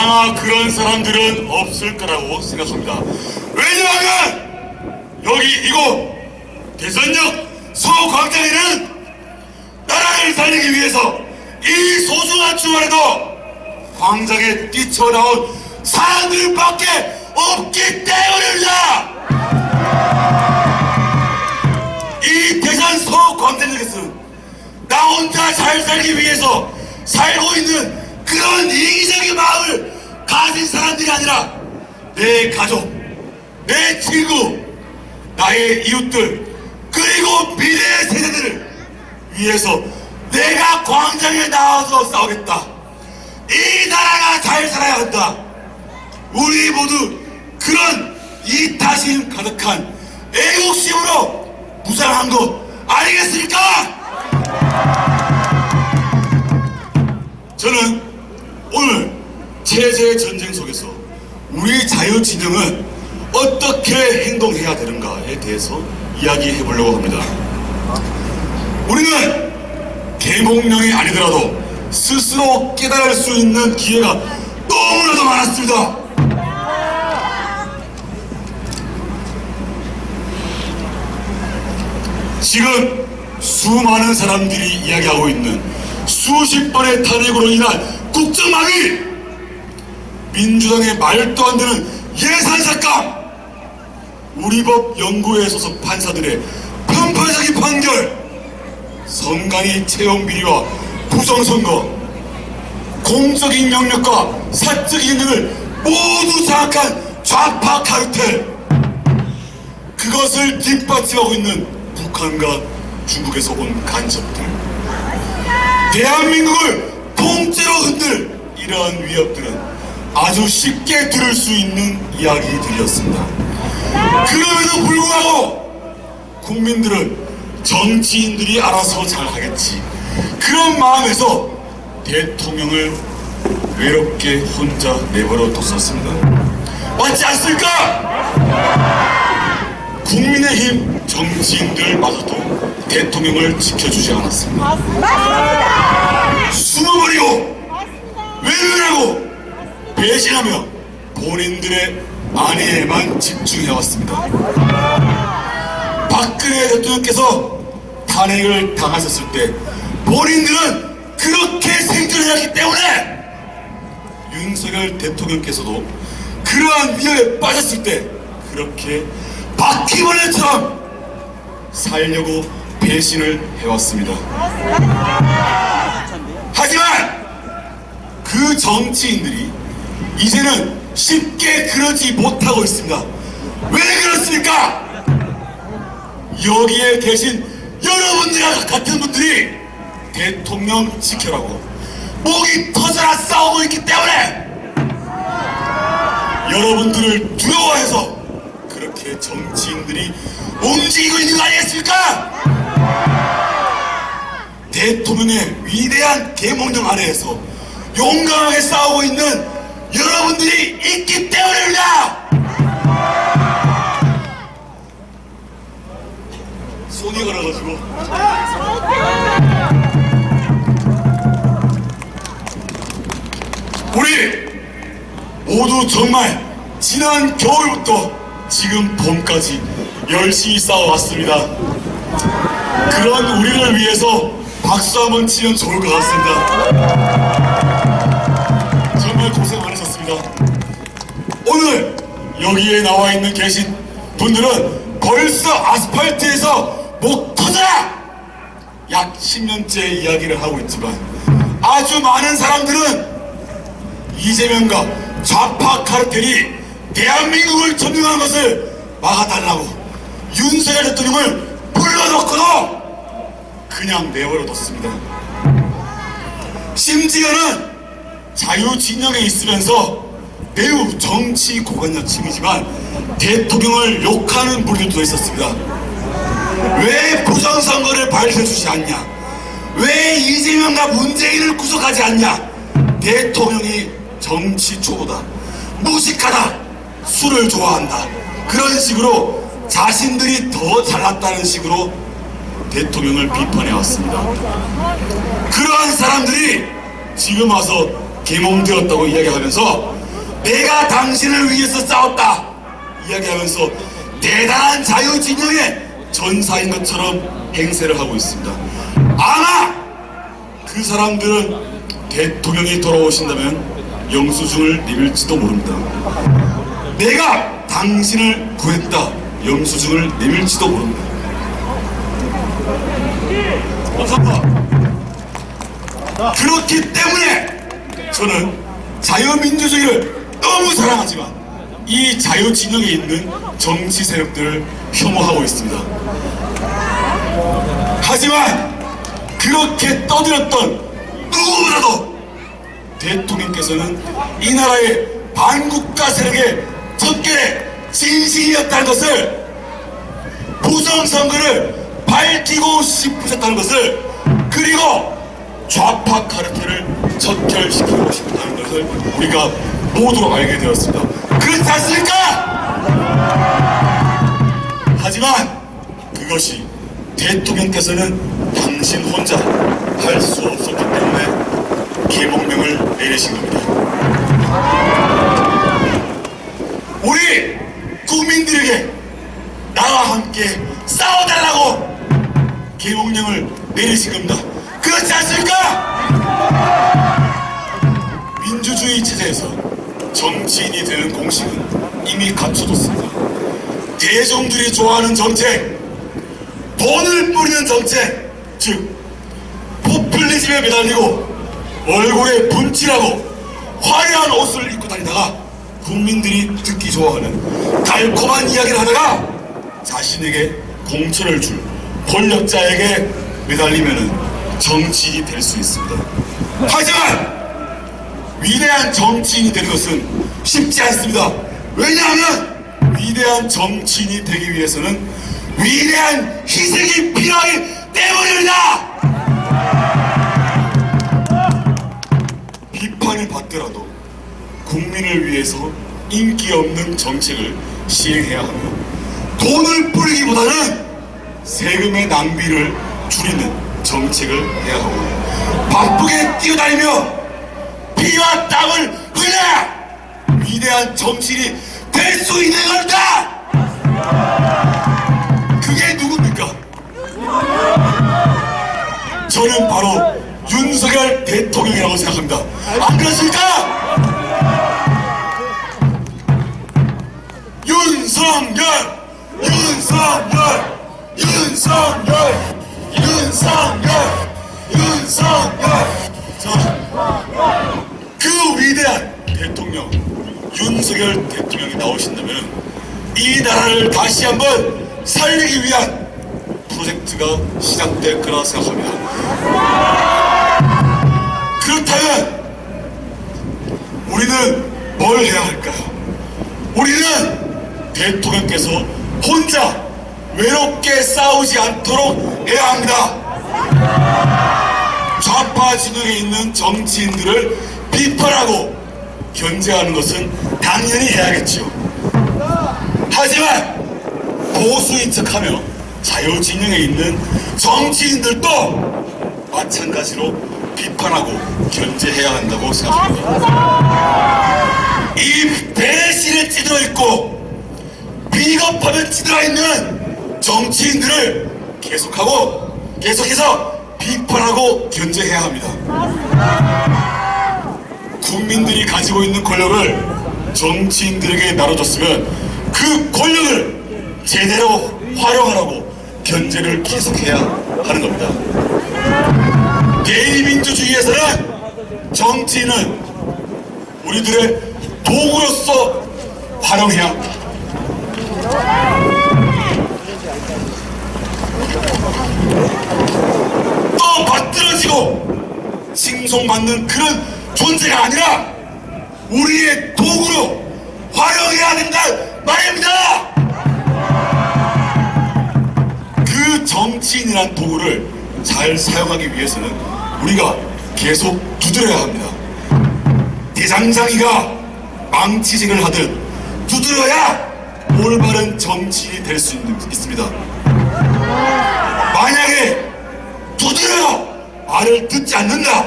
아마 그런 사람들은 없을 거라고 생각합니다. 왜냐하면 여기 이곳 대선역 서광장에는 나라를 살리기 위해서 이 소중한 주말에도 광장에 뛰쳐나온 사람들밖에 없기 때문입니다. 이 대전 서광장역에서는 나 혼자 잘 살기 위해서 살고 있는 그런 이기적인 마음을 가진 사람들이 아니라 내 가족, 내 친구, 나의 이웃들, 그리고 미래의 세대들을 위해서 내가 광장에 나와서 싸우겠다. 이 나라가 잘 살아야 한다. 우리 모두 그런 이타심 가득한 애국심으로 무장한 거 아니겠습니까? 저는 오늘 체제 전쟁 속에서 우리 자유진영은 어떻게 행동해야 되는가에 대해서 이야기해 보려고 합니다. 우리는 계몽령이 아니더라도 스스로 깨달을 수 있는 기회가 너무나도 많았습니다. 지금 수많은 사람들이 이야기하고 있는 수십 번의 탄핵으로 인한 국정망의, 민주당의 말도 안 되는 예산삭감, 우리 법 연구에 소속 판사들의 편파적인 판결, 선관위 채용 비리와 부정선거, 공적인 영역과 사적인 능을 모두 장악한 좌파 카르텔, 그것을 뒷받침하고 있는 북한과 중국에서 온 간첩들, 대한민국을 통째로 흔들 이러한 위협들은 아주 쉽게 들을 수 있는 이야기들이었습니다. 그럼에도 불구하고 국민들은 정치인들이 알아서 잘하겠지, 그런 마음에서 대통령을 외롭게 혼자 내버려 뒀었습니다. 맞지 않습니까? 국민의힘 정치인들마저도 대통령을 지켜주지 않았습니다. 숨어버리고 외면하고 배신하며 본인들의 안위에만 집중해왔습니다. 박근혜 대통령께서 탄핵을 당하셨을 때 본인들은 그렇게 생존해왔기 때문에 윤석열 대통령께서도 그러한 위협에 빠졌을 때 그렇게 바퀴벌레처럼 살려고 배신을 해왔습니다. 하지만 그 정치인들이 이제는 쉽게 그러지 못하고 있습니다. 왜 그렇습니까? 여기에 계신 여러분들과 같은 분들이 대통령 지켜라고 목이 터져라 싸우고 있기 때문에 여러분들을 두려워해서 그렇게 정치인들이 움직이고 있는 거 아니겠습니까? 대통령의 위대한 계몽령 아래에서 용감하게 싸우고 있는 여러분들이 있기 때문입니다. 손이 걸어가지고 우리 모두 정말 지난 겨울부터 지금 봄까지 열심히 싸워왔습니다. 그런 우리를 위해서 박수 한번 치면 좋을 것 같습니다. 정말 고생 많으셨습니다. 오늘 여기에 나와 있는 계신 분들은 벌써 아스팔트에서 목 터져라! 약 10년째 이야기를 하고 있지만 아주 많은 사람들은 이재명과 좌파 카르텔이 대한민국을 점령하는 것을 막아달라고 윤석열 대통령을 불러놓고도 그냥 내버려뒀습니다. 심지어는 자유진영에 있으면서 매우 정치 고관여층이지만 대통령을 욕하는 무리도 있었습니다. 왜 부정선거를 발표해주지 않냐? 왜 이재명과 문재인을 구속하지 않냐? 대통령이 정치 초보다, 무식하다, 술을 좋아한다, 그런 식으로 자신들이 더 잘났다는 식으로 대통령을 비판해왔습니다. 그러한 사람들이 지금 와서 계몽되었다고 이야기하면서 내가 당신을 위해서 싸웠다 이야기하면서 대단한 자유진영의 전사인 것처럼 행세를 하고 있습니다. 아마 그 사람들은 대통령이 돌아오신다면 영수증을 내밀지도 모릅니다. 내가 당신을 구했다 영수증을 내밀지도 모릅니다. 감사합니다. 그렇기 때문에 저는 자유민주주의를 너무 사랑하지만 이 자유진영에 있는 정치 세력들을 혐오하고 있습니다. 하지만 그렇게 떠들었던 누구보다도 대통령께서는 이 나라의 반국가 세력의 척결의 진실이었다는 것을 부정선거를 밝히고 싶으셨다는 것을 그리고 좌파 카르텔을 척결시키고 싶다는 것을 우리가 모두 알게 되었습니다. 그렇지 않습니까? 하지만 그것이 대통령께서는 당신 혼자 할 수 없었기 때문에 계몽명을 내리신 겁니다. 우리 국민들에게 나와 함께 싸워달라고 계몽령을 내리신 겁니다. 그렇지 않습니까? 민주주의 체제에서 정치인이 되는 공식은 이미 갖춰졌습니다. 대중들이 좋아하는 정책, 돈을 뿌리는 정책, 즉 포퓰리즘에 매달리고 얼굴에 분칠하고 화려한 옷을 입고 다니다가 국민들이 듣기 좋아하는 달콤한 이야기를 하다가 자신에게 공천을 줄 권력자에게 매달리면 정치인이 될 수 있습니다. 하지만 위대한 정치인이 되는 것은 쉽지 않습니다. 왜냐하면 위대한 정치인이 되기 위해서는 위대한 희생이 필요하기 때문입니다. 비판을 받더라도 국민을 위해서 인기 없는 정책을 시행해야 하며 돈을 뿌리기보다는 세금의 낭비를 줄이는 정책을 해야 하고 바쁘게 뛰어다니며 피와 땀을 흘려야 위대한 정치인이 될 수 있는 겁니다. 그게 누굽니까? 저는 바로 윤석열 대통령이라고 생각합니다. 안 그렇습니까? 윤석열, 윤석열, 윤석열, 윤석열, 윤석열. 그 위대한 대통령 윤석열 대통령이 나오신다면 이 나라를 다시 한번 살리기 위한 프로젝트가 시작될 거라 생각합니다. 그렇다면 우리는 뭘 해야 할까요? 우리는 대통령께서 혼자 외롭게 싸우지 않도록 해야 합니다. 좌파 진영에 있는 정치인들을 비판하고 견제하는 것은 당연히 해야겠죠. 하지만 보수인 척하며 자유진영에 있는 정치인들도 마찬가지로 비판하고 견제해야 한다고 생각합니다. 이 배신에 찌들어 있고 비겁함에 찌들어 있는 정치인들을 계속해서 비판하고 견제해야 합니다. 국민들이 가지고 있는 권력을 정치인들에게 나눠줬으면 그 권력을 제대로 활용하라고 견제를 계속해야 하는 겁니다. 대의민주주의에서는 정치인은 우리들의 도구로서 활용해야 합니다. 또 받들어지고 칭송받는 그런 존재가 아니라 우리의 도구로 활용해야 된다 말입니다. 그 정치인이란 도구를 잘 사용하기 위해서는 우리가 계속 두드려야 합니다. 대장장이가 망치질을 하듯 두드려야 올바른 정치인이 될 수 있습니다. 만약에 두드려 말을 듣지 않는다,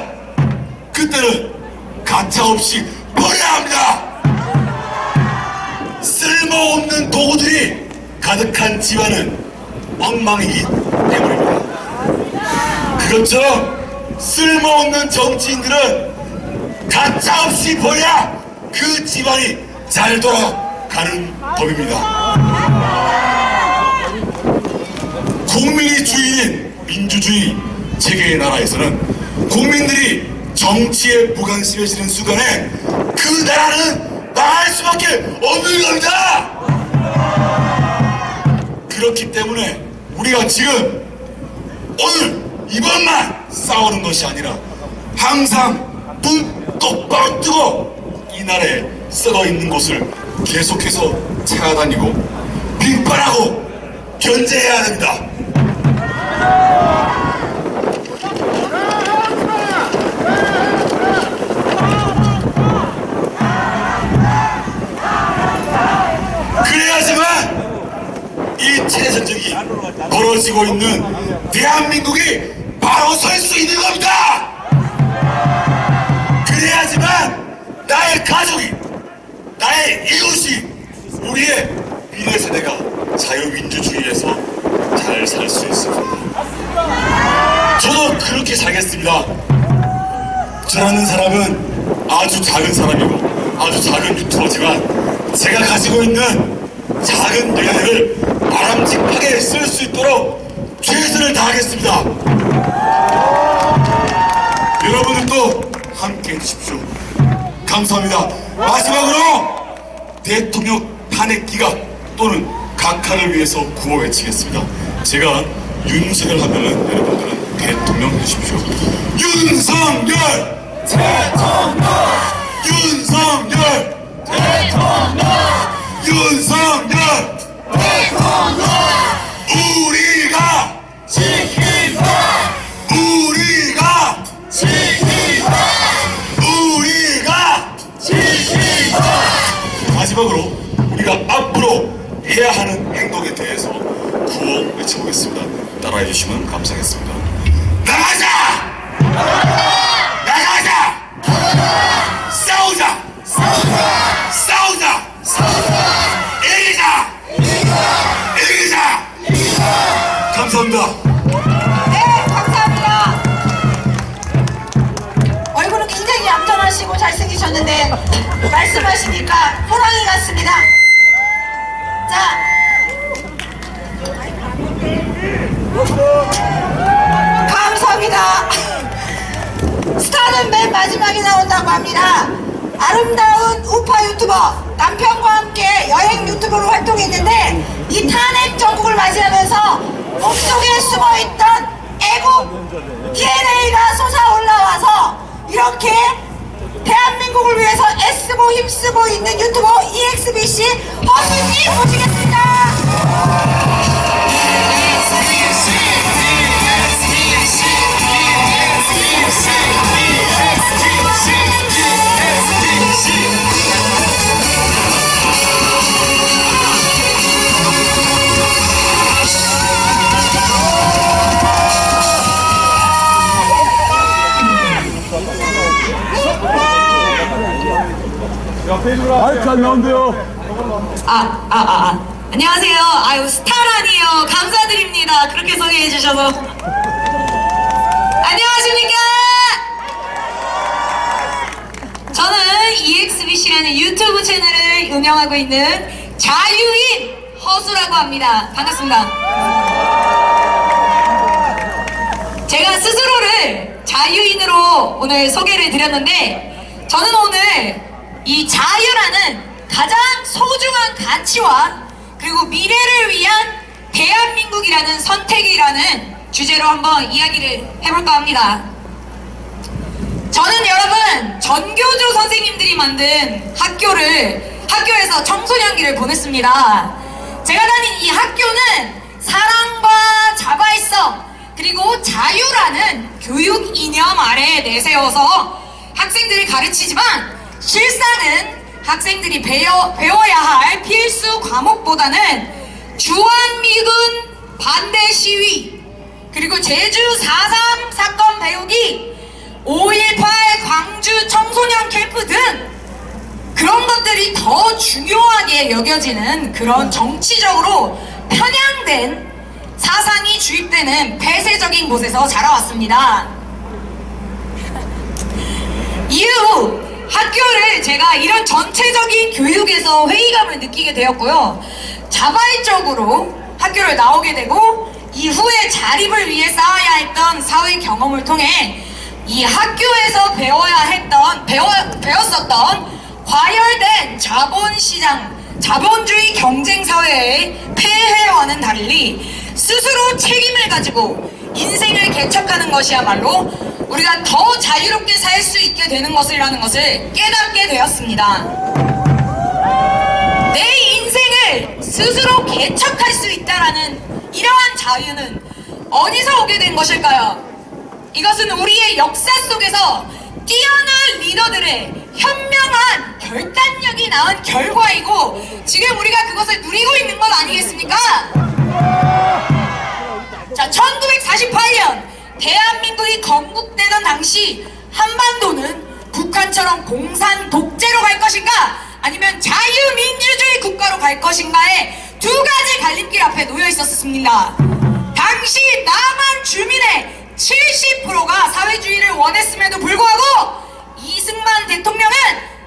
그때는 가차없이 버려야 합니다. 쓸모없는 도구들이 가득한 집안은 엉망이기 때문입니다. 그것처럼 쓸모없는 정치인들은 가짜없이 보여야 그 집안이 잘 돌아가는 법입니다. 국민이 주인인 민주주의 체계의 나라에서는 국민들이 정치에 무관심해지는 순간에 그 나라는 망할 수밖에 없는 겁니다. 그렇기 때문에 우리가 지금 오늘 이번만 싸우는 것이 아니라 항상 눈 똑바로 뜨고 이 나라에 썩어 있는 곳을 계속해서 찾아다니고 비판하고 견제해야 됩니다. 그래야지만 이 체제전쟁이 벌어지고 있는 대한민국이 바로 설 수 있는 겁니다. 그래야지만 나의 가족이, 나의 이웃이, 우리의 미래 세대가 자유민주주의에서 잘 살 수 있을 겁니다. 저도 그렇게 살겠습니다. 저라는 사람은 아주 작은 사람이고 아주 작은 유튜버지만 제가 가지고 있는 작은 영향력을 바람직하게 쓸 수 있도록 최선을 다하겠습니다. 여러분들도 함께 해주십시오. 감사합니다. 마지막으로 대통령 탄핵 기각 또는 각하를 위해서 구호 외치겠습니다. 제가 윤석열 하면은 여러분들은 대통령 해주십시오. 윤석열! 대통령! 윤석열! 대통령! 윤석열! 대통령! 우리가 지킨다! 우리가 지킨다! 우리가 지킨다! 마지막으로 우리가 앞으로 해야 하는 행동에 대해서 구호 외쳐보겠습니다. 따라해 주시면 감사하겠습니다. 나가자! 나가자! 싸우자! 싸우자! 이기자! 이기자! 감사합니다. 네, 감사합니다. 얼굴은 굉장히 얌전하시고 잘생기셨는데 말씀하시니까 호랑이 같습니다. 자, 감사합니다. 스타는 맨 마지막에 나온다고 합니다. 아름다운 우파 유튜버, 남편과 함께 여행 유튜버로 활동했는데 이 탄핵 정국을 맞이하면서 몸속에 숨어있던 애국 DNA가 솟아올라와서 이렇게 대한민국을 위해서 애쓰고 힘쓰고 있는 유튜버 EXBC 허수님 모시겠습니다. 마이크 안 나온대요. 안녕하세요. 아유, 스타라니요. 감사드립니다. 그렇게 소개해 주셔서. 안녕하십니까? 저는 EXBC라는 유튜브 채널을 운영하고 있는 자유인 허수라고 합니다. 반갑습니다. 제가 스스로를 자유인으로 오늘 소개를 드렸는데, 저는 오늘 이 자유라는 가장 소중한 가치와 그리고 미래를 위한 대한민국이라는 선택이라는 주제로 한번 이야기를 해볼까 합니다. 저는 여러분 전교조 선생님들이 만든 학교에서 청소년기를 보냈습니다. 제가 다닌 이 학교는 사랑과 자발성 그리고 자유라는 교육 이념 아래에 내세워서 학생들을 가르치지만 실상은 학생들이 배워야 할 필수 과목보다는 주한미군 반대 시위, 그리고 제주 4.3 사건 배우기, 5.18 광주 청소년 캠프 등 그런 것들이 더 중요하게 중요하게 여겨지는 그런 정치적으로 편향된 사상이 주입되는 폐쇄적인 곳에서 자라왔습니다. 이후 학교를 제가 이런 전체적인 교육에서 회의감을 느끼게 되었고요. 자발적으로 학교를 나오게 되고 이후에 자립을 위해 쌓아야 했던 사회 경험을 통해 이 학교에서 배웠었던 과열된 자본주의 경쟁사회의 폐해와는 달리 스스로 책임을 가지고 인생을 개척하는 것이야말로 우리가 더 자유롭게 살 수 있게 되는 것이라는 것을 깨닫게 되었습니다. 내 인생을 스스로 개척할 수 있다라는 이러한 자유는 어디서 오게 된 것일까요? 이것은 우리의 역사 속에서 뛰어난 리더들의 현명한 결단력이 낳은 결과이고 지금 우리가 그것을 누리고 있는 것 아니겠습니까? 자, 1948년 대한민국이 건국되던 당시 한반도는 북한처럼 공산 독재로 갈 것인가 아니면 자유민주주의 국가로 갈 것인가의 두 가지 갈림길 앞에 놓여 있었습니다. 당시 남한 주민의 70%가 사회주의를 원했음에도 불구하고 이승만 대통령은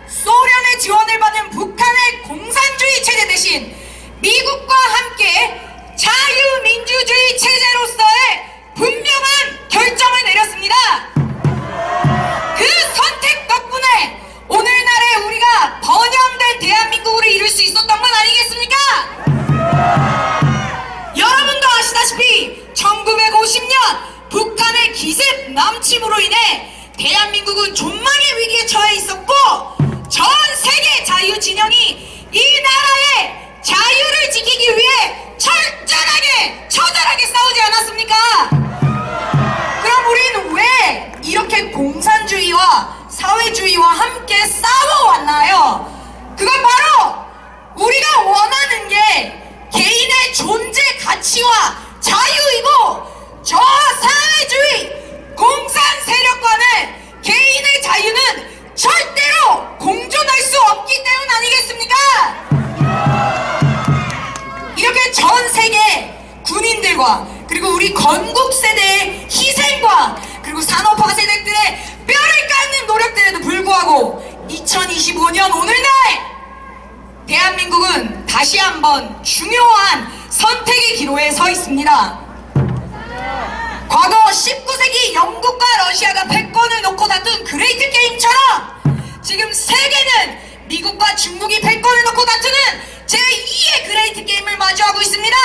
소련의 지원을 받은 북한의 공산주의 체제 대신 미국과 함께 자유민주주의 체제로서의 분명한 결정을 내렸습니다. 그 선택 덕분에 오늘날의 우리가 번영된 대한민국을 이룰 수 있었던 건 아니겠습니까? 여러분도 아시다시피 1950년 북한의 기습 남침으로 인해 대한민국은 존망의 위기에 처해 있었고 전 세계 자유 진영이 이 나라의 자유를 지키기 위해 처절하게 싸우지 않았습니까? 그럼 우리는 왜 이렇게 공산주의와 사회주의와 함께 싸워왔나요? 그건 바로 우리가 원하는 게 개인의 존재 가치와 자유이고 저 사회주의 공산 세력과는 개인의 자유는 절대로 공존할 수 없기 때문 아니겠습니까? 이렇게 전 세계 군인들과 그리고 우리 건국 세대의 희생과 그리고 산업화 세대들의 뼈를 깎는 노력들에도 불구하고 2025년 오늘날 대한민국은 다시 한번 중요한 선택의 기로에 서 있습니다. 과거 19세기 영국과 러시아가 패권을 놓고 다툰 그레이트 게임처럼 지금 세계는 미국과 중국이 패권을 놓고 다투는 제2의 그레이트 게임을 마주하고 있습니다.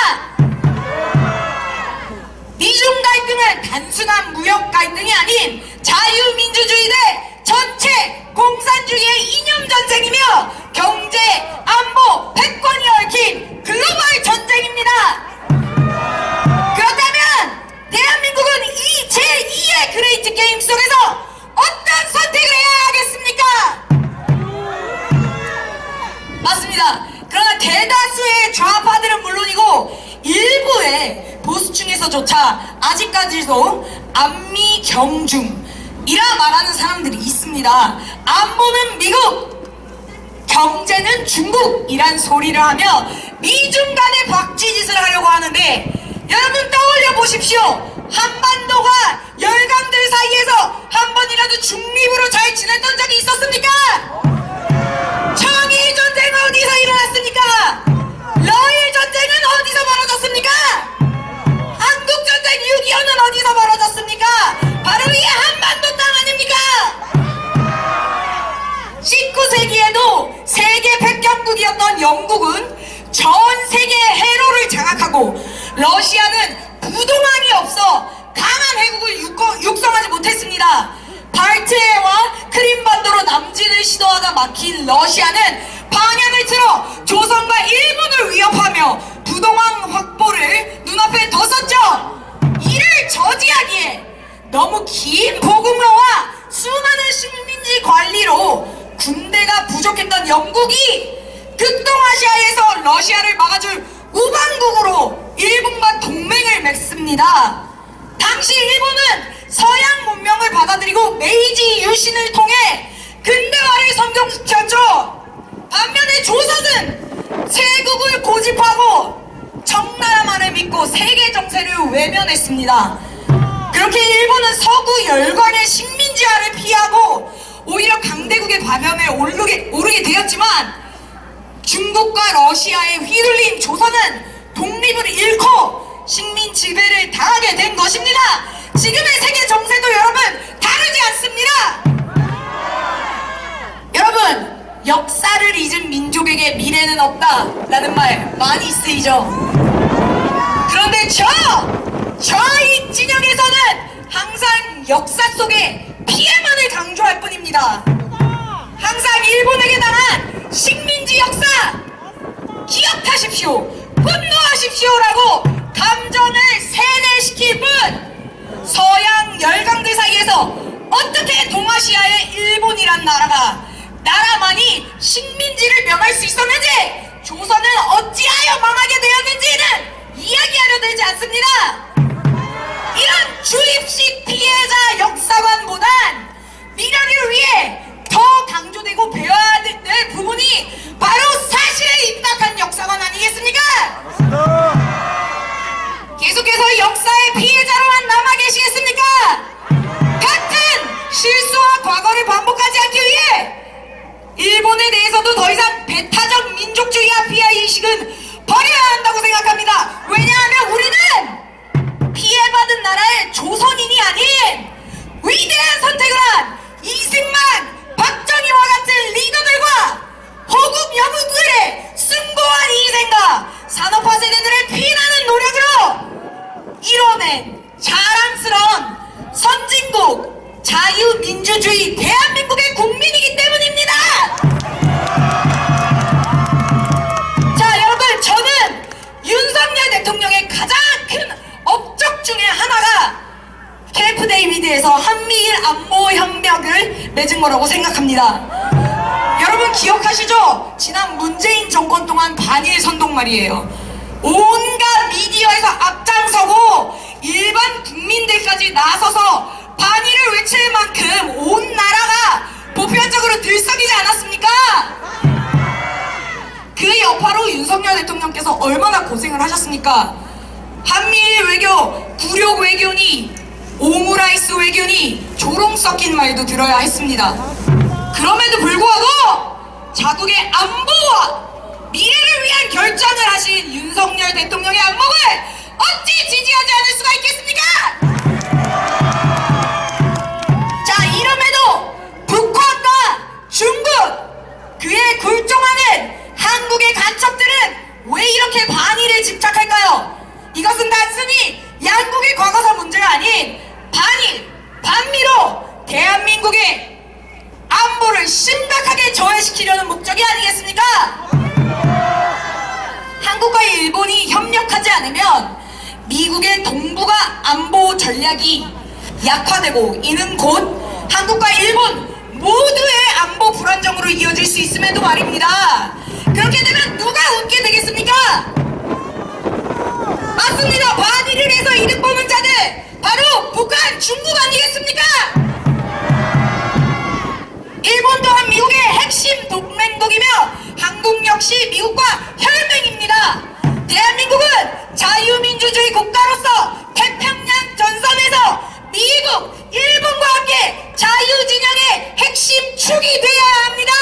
미중 갈등은 단순한 무역 갈등이 아닌 자유민주주의 대 전체 공산주의의 이념 전쟁이며 경제, 안보, 패권이 얽힌 글로벌 전쟁입니다. 그렇다면 대한민국은 이 제2의 그레이트 게임 속에서 어떤 선택을 해야 하겠습니까? 맞습니다. 그러나 대다수의 좌파들은 물론이고 일부의 보수층에서조차 아직까지도 안미경중이라 말하는 사람들이 있습니다. 안보는 미국, 경제는 중국이란 소리를 하며 미중 간의 박쥐짓을 하려고 하는데 여러분 떠올려 보십시오. 한반도가 열강들 사이에서 한 번이라도 중립으로 잘 지냈던 적이 있었습니까? 청일 전쟁은 어디서 일어났습니까? 러일 전쟁은 어디서 벌어졌습니까? 한국 전쟁 6.25는 어디서 벌어졌습니까? 바로 이 한반도 땅 아닙니까? 19세기에도 세계 패권국이었던 영국은 전 세계의 해로를 장악하고 러시아는 부동항이 없어 강한 해국을 육성하지 못했습니다. 발트해와 크림반도로 남진을 시도하다 막힌 러시아는 방향을 틀어 조선과 일본을 위협하며 부동항 확보를 눈앞에 뒀었죠. 이를 저지하기에 너무 긴 보급로와 수많은 식민지 관리로 군대가 부족했던 영국이 극동아시아에서 러시아를 막아줄 우방국으로 일본과 동맹을 맺습니다. 당시 일본은 서양 문명을 받아들이고 메이지 유신을 통해 근대화를 성공시켰죠. 반면에 조선은 세국을 고집하고 청나라만을 믿고 세계 정세를 외면했습니다. 그렇게 일본은 서구 열강의 식민지화를 피하고 오히려 강대국의 과변에 오르게 되었지만, 중국과 러시아에 휘둘린 조선은 독립을 잃고 식민 지배를 당하게 된 것입니다. 지금의 세계 정세도 여러분 다르지 않습니다. 여러분, 역사를 잊은 민족에게 미래는 없다라는 말 많이 쓰이죠. 그런데 저희 진영에서는 항상 역사 속에 피해만을 강조할 뿐입니다. 항상 일본에게 당한 식민지 역사 기억하십시오, 분노하십시오라고 감정을 세뇌시킬 뿐, 서양 열강들 사이에서 어떻게 동아시아의 일본이란 나라만이 식민지를 명할 수 있었는지, 조선은 어찌하여 망하게 되었는지는 이야기하려 들지 않습니다. 이런 주입식 피해자 역사관보단 미래를 위해 더 강조되고 배워야 될 부분이 바로 사실에 입각한 역사관 아니겠습니까? 계속해서 역사의 피해자로만 남아 계시겠습니까? 같은 실수와 과거를 반복하지 않기 위해 일본에 대해서도 더 이상 배타적 민족주의 피해 인식은 버려야 한다고 생각합니다. 왜냐하면 우리는 피해받은 나라의 조선인이 아닌 위대한 선택을 한 이승만, 박정희와 같은 리더들과 호국 여국들의 숭고한 희생과 산업화 세대들의 피나는 노력으로 이뤄낸 자랑스러운 선진국 자유민주주의 대한민국의 국민이기 때문입니다. 자, 여러분, 저는 윤석열 대통령의 가장 큰 업적 중에 하나가 캠프 데이비드에서 한미일 안보 협력을 맺은 거라고 생각합니다. 여러분 기억하시죠? 지난 문재인 정권 동안 반일 선동 말이에요. 온갖 미디어에서 앞장서고 일반 국민들까지 나서서 반일을 외칠 만큼 온 나라가 보편적으로 들썩이지 않았습니까? 그 여파로 윤석열 대통령께서 얼마나 고생을 하셨습니까? 한미일 외교, 굴욕 외교니 오므라이스 외교니 조롱 섞인 말도 들어야 했습니다. 그럼에도 불구하고 자국의 안보와 미래를 위한 결정을 하신 윤석열 대통령의 안목을 어찌 지지하지 않을 수가 있겠습니까? 자, 이럼에도 북한과 중국, 그에 굴종하는 한국의 간첩들은 왜 이렇게 반일에 집착할까요? 이것은 단순히 양국의 과거사 문제가 아닌 반미로 대한민국의 안보를 심각하게 저해시키려는 목적이 아니겠습니까? 한국과 일본이 협력하지 않으면 미국의 동북아 안보 전략이 약화되고, 이는 곧 한국과 일본 모두의 안보 불안정으로 이어질 수 있음에도 말입니다. 그렇게 되면 누가 웃게 되겠습니까? 맞습니다. 반일을 해서 이득 보는 자들 바로 북한, 중국 아니겠습니까? 일본 또한 미국의 핵심 동맹국이며 한국 역시 미국과 혈맹입니다. 대한민국은 자유민주주의 국가로서 태평양 전선에서 미국, 일본과 함께 자유진영의 핵심 축이 되어야 합니다.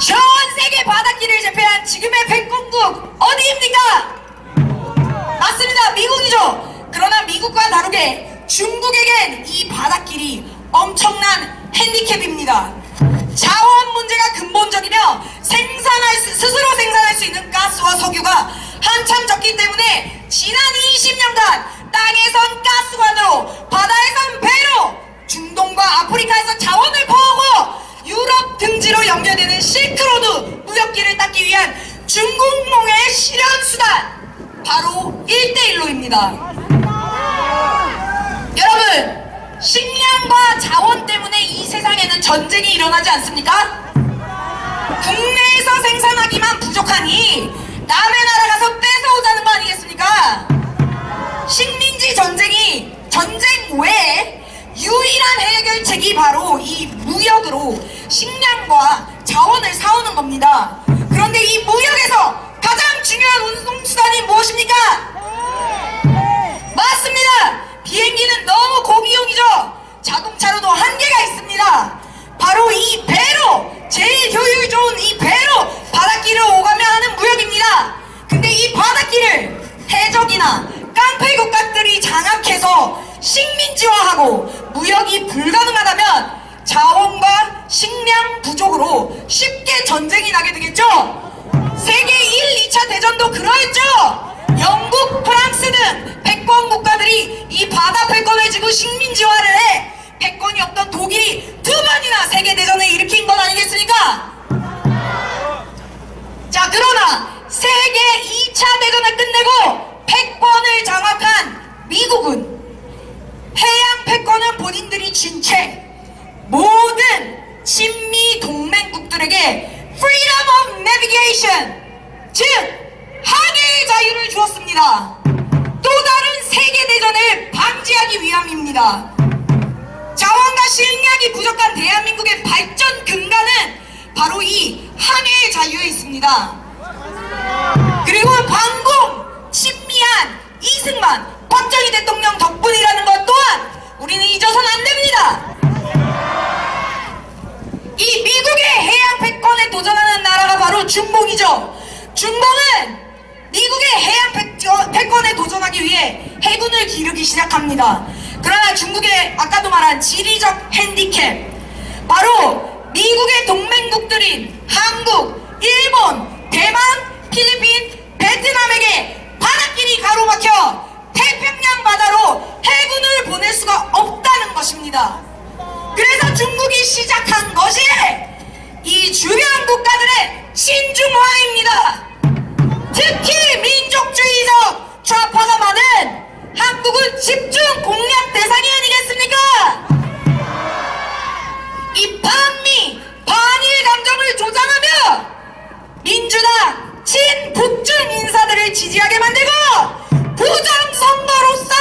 전 세계 바닷길을 제패한 지금의 백군국 어디입니까? 맞습니다. 미국이죠. 그러나 미국과 다르게 중국에겐 이 바닷길이 엄청난 핸디캡입니다. 자원 문제가 근본적이며 스스로 생산할 수 있는 가스와 석유가 한참 적기 때문에 지난 20년간 땅에선 가스관으로, 바다에선 배로 중동과 아프리카에서 자원을 퍼오고 유럽 등지로 연결되는 실크로드 무역길을 닦기 위한 중국몽의 실현수단, 바로 1대1로입니다. 여러분, 식량과 자원 때문에 이 세상에는 전쟁이 일어나지 않습니까? 국내에서 생산하기만 부족하니 남의 나라 가서 뺏어오자는 거 아니겠습니까? 식민지 전쟁이 전쟁 외에 유일한 해결책이 바로 이 무역으로 식량과 자원을 사오는 겁니다. 아니겠습니까? 맞습니다. 비행기는 너무 고비용이죠. 자동차로도 한계가 있습니다. 바로 이 배로, 제일 효율 좋은 이 배로 바닷길을 오가며 하는 무역입니다. 근데 이 바닷길을 해적이나 깡패 국가들이 장악해서 식민지화하고 무역이 불가능하다면 자원과 식량 부족으로 쉽게 전쟁이 나게 되겠죠. 세계 1, 2차 대전도 그러했죠. 영국, 프랑스 등 패권 국가들이 이 바다 패권을 지고 식민지화를 해 패권이 없던 독일이 2번이나 세계대전을 일으킨 것 아니겠습니까? 자, 그러나 세계 2차 대전을 끝내고 패권을 장악한 미국은 해양 패권은 본인들이 쥔 채 모든 친미 동맹국들에게 Freedom of Navigation, 즉 항해의 자유를 주었습니다. 또 다른 세계대전을 방지하기 위함입니다. 자원과 식량이 부족한 대한민국의 발전 근간은 바로 이 항해의 자유에 있습니다. 그리고 방공, 친미한 이승만, 박정희 대통령 덕분이라는 것 또한 우리는 잊어서는 안 됩니다. 이 미국의 해양 패권에 도전하는 나라가 바로 중공이죠. 중공은 미국의 해양 패권에 도전하기 위해 해군을 기르기 시작합니다. 그러나 중국의 아까도 말한 지리적 핸디캡, 바로 미국의 동맹국들인 한국, 일본, 대만, 필리핀, 베트남에게 바닷길이 가로막혀 태평양 바다로 해군을 보낼 수가 없다는 것입니다. 그래서 중국이 시작한 것이 이 주변 국가들의 신중화입니다. 특히 민족주의적 좌파가 많은 한국은 집중 공략 대상이 아니겠습니까? 이 반미, 반일 감정을 조장하며 민주당, 친북중 인사들을 지지하게 만들고 부정선거로서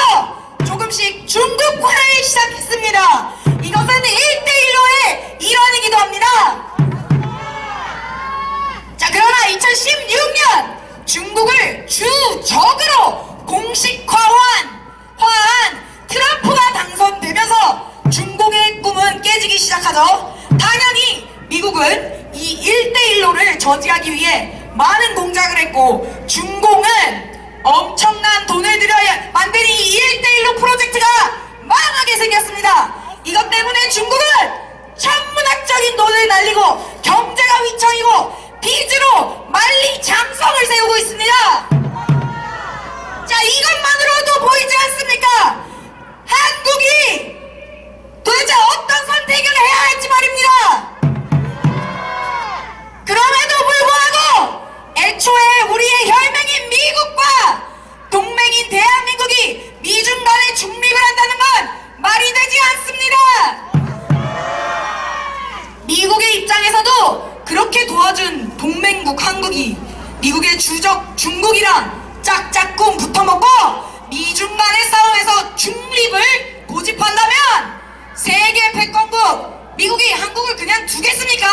조금씩 중국화를 시작했습니다. 이것은 1대1로의 일환이기도 합니다. 자, 그러나 2016년 중국을 주적으로 공식화한 트럼프가 당선되면서 중국의 꿈은 깨지기 시작하죠. 당연히 미국은 이 1대1로를 저지하기 위해 많은 공작을 했고 중공은 엄청난 돈을 들여야 만든 이 1대1로 프로젝트가 망하게 생겼습니다. 이것 때문에 중국은 천문학적인 돈을 날리고 경제가 휘청이고 빚으로 만리장성을 세우고 있습니다. 자, 이것만으로도 보이지 않습니까? 한국이 도대체 어떤 선택을 해야 할지 말입니다. 그럼에도 불구하고 애초에 우리의 혈맹인 미국과 동맹인 대한민국이 미중 간에 중립을 한다는 건 말이 되지 않습니다. 미국의 입장에서도 그렇게 도와준 동맹국 한국이 미국의 주적 중국이랑 짝짝꿍 붙어먹고 미중 간의 싸움에서 중립을 고집한다면 세계 패권국 미국이 한국을 그냥 두겠습니까?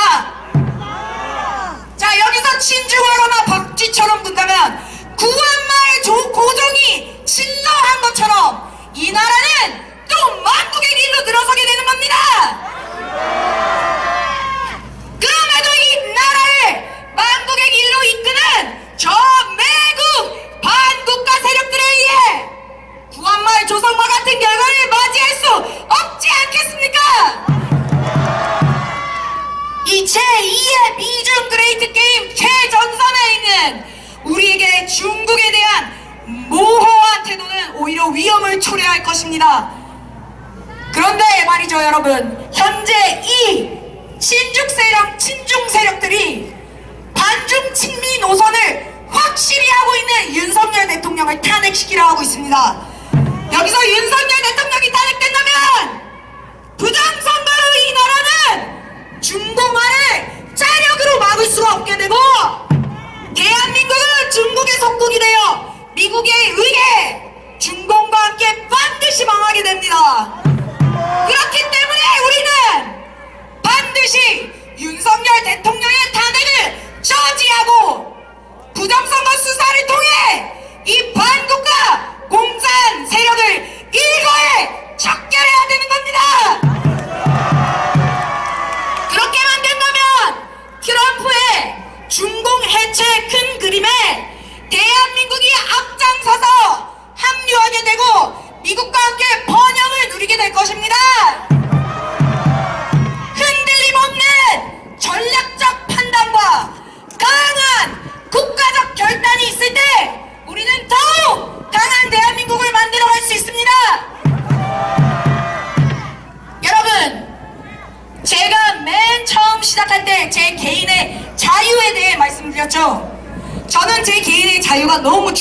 자, 여기서 친중하거나 박쥐처럼 군다면 구한마의 고종이 친러한 것처럼 이 나라는 또 만국의 길로 들어서게 되는 겁니다. 그럼에도 이 나라를 만국의 길로 이끄는 저 매국 반국가 세력들에 의해 구한마의 조성과 같은 결과를 맞이할 수 없지 않겠습니까? 이 제2의 미중 그레이트 게임 최전선에 있는 우리에게 중국에 대한 모호한 태도는 오히려 위험을 초래할 것입니다. 그런데 말이죠, 여러분, 현재 이 친중 세력들이 반중 친미 노선을 확실히 하고 있는 윤석열 대통령을 탄핵시키려 하고 있습니다. 여기서 윤석열 대통령이 탄핵된다면 부정선거로 이 나라는 중공화를 짜력으로 막을 수가 없게 되고 대한민국은 중국의 속국이 되어 미국에 의해 중공과 함께 반드시 망하게 됩니다. 그렇기 때문에 우리는 반드시 윤석열 대통령의 탄핵을 저지하고 부정선거 수사를 통해 이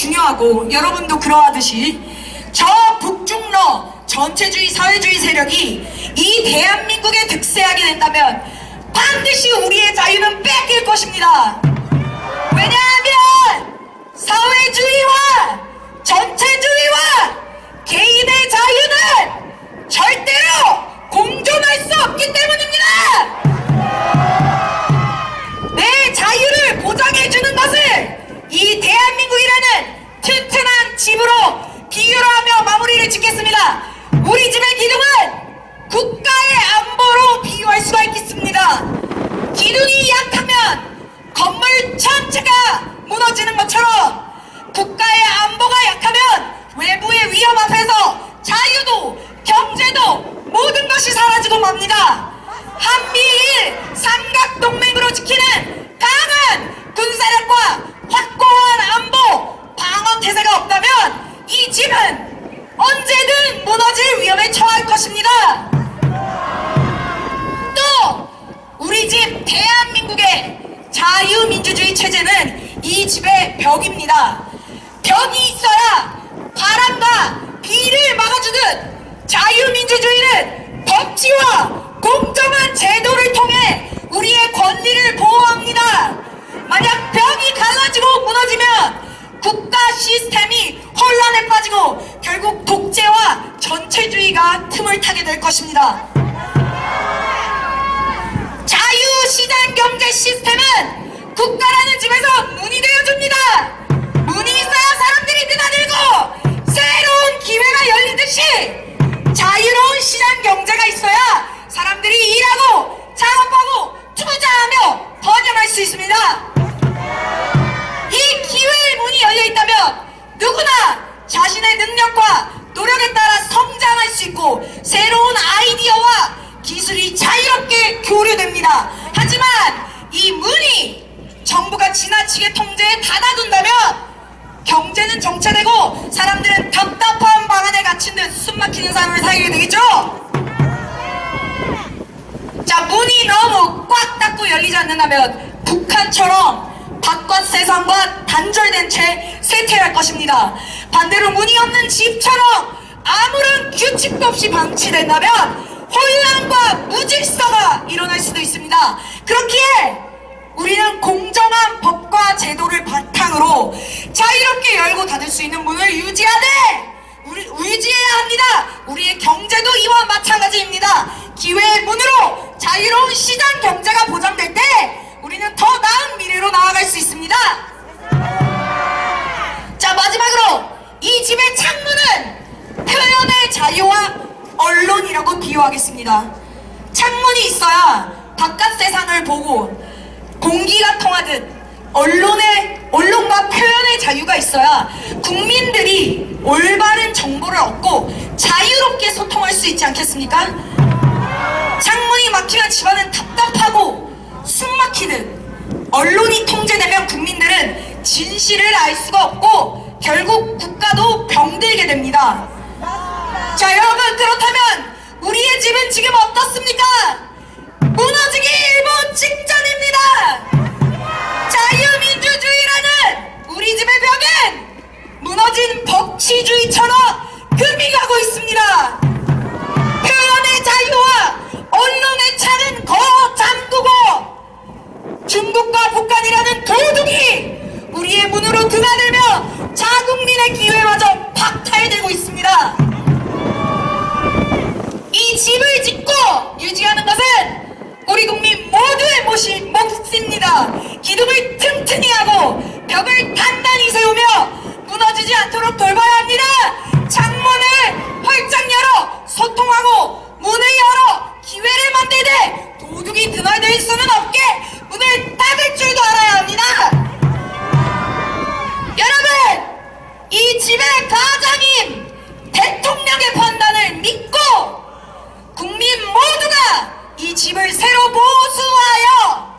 중요하고 여러분도 그러하듯이 저 북중러 전체주의 사회주의 세력이 이 대한민국에 득세하게 된다면 반드시 우리의 자유는 뺏길 것입니다. 왜냐하면 사회주의와 전체주의와 개인의 자유는 절대로 공존할 수 없기 때문입니다. 내 자유를 보장해주는 것을 이 대한민국이라는 튼튼한 집으로 비유를 하며 마무리를 짓겠습니다. 우리 집의 기둥은 국가의 안보로 비유할 수가 있겠습니다. 기둥이 약하면 건물 전체가 무너지는 것처럼 국가의 안보가 약하면 외부의 위험 앞에서 자유도 경제도 모든 것이 사라지고 맙니다. 한미일 삼각동맹으로 지키는 강한 군사력과 확고한 안보 방어 태세가 없다면 이 집은 언제든 무너질 위험에 처할 것입니다. 또 우리 집 대한민국의 자유민주주의 체제는 이 집의 벽입니다. 벽이 있어야 바람과 비를 막아주듯 자유민주주의는 법치와 공정한 제도를 통해 우리의 권리를 보호합니다. 만약 벽이 갈라지고 무너지면 국가 시스템이 혼란에 빠지고 결국 독재와 전체주의가 틈을 타게 될 것입니다. 자유시장 경제 시스템은 국가라는 집에서 문이 되어줍니다. 문이 있어야 사람들이 드나들고 새로운 기회가 열리듯이 자유로운 시장 경제가 있어야 사람들이 일하고 창업하고 투자하며 번영할 수 있습니다. 이 기회의 문이 열려있다면 누구나 자신의 능력과 노력에 따라 성장할 수 있고 새로운 아이디어와 기술이 자유롭게 교류됩니다. 하지만 이 문이 정부가 지나치게 통제에 닫아둔다면 경제는 정체되고 사람들은 답답한 방 안에 갇힌 듯 숨막히는 삶을 살게 되겠죠? 자, 문이 너무 꽉 닫고 열리지 않는다면 북한처럼 바깥 세상과 단절된 채 쇠퇴할 것입니다. 반대로 문이 없는 집처럼 아무런 규칙도 없이 방치된다면 혼란과 무질서가 일어날 수도 있습니다. 그렇기에 우리는 공정한 법과 제도를 바탕으로 자유롭게 열고 닫을 수 있는 문을 유지해야 합니다. 우리의 경제도 이와 마찬가지입니다. 기회의 문으로 자유로운 시장 경제가 보장될 때 우리는 더 나은 미래로 나아갈 수 있습니다. 자, 마지막으로 이 집의 창문은 표현의 자유와 언론이라고 비유하겠습니다. 창문이 있어야 바깥 세상을 보고 공기가 통하듯 언론과 표현의 자유가 있어야 국민들이 올바른 정보를 얻고 자유롭게 소통할 수 있지 않겠습니까? 창문이 막히면 집안은 답답하고 숨막히듯 언론이 통제되면 국민들은 진실을 알 수가 없고 결국 국가도 병들게 됩니다. 자, 여러분, 그렇다면 우리의 집은 지금 어떻습니까? 무너지기 일보 직전입니다. 자유민주주의라는 우리 집의 벽엔 무너진 법치주의처럼 금이 가고 있습니다. 표현의 자유와 언론의 창은 거 잠그고 중국과 북한이라는 도둑이 우리의 문으로 드나들며 자국민의 기회마저 박탈되고 있습니다. 이 집을 짓고 유지하는 것은 우리 국민 모두의 몫입니다. 기둥을 튼튼히 하고 벽을 단단히 세우며 무너지지 않도록 돌봐야 합니다. 창문을 활짝 열어 소통하고 문을 열어 기회를 만들되 도둑이 드나들 수는 없게 문을 닫을 줄도 알아야 합니다. 여러분, 이 집의 가장인 대통령의 판단을 믿고 국민 모두가 이 집을 새로 보수하여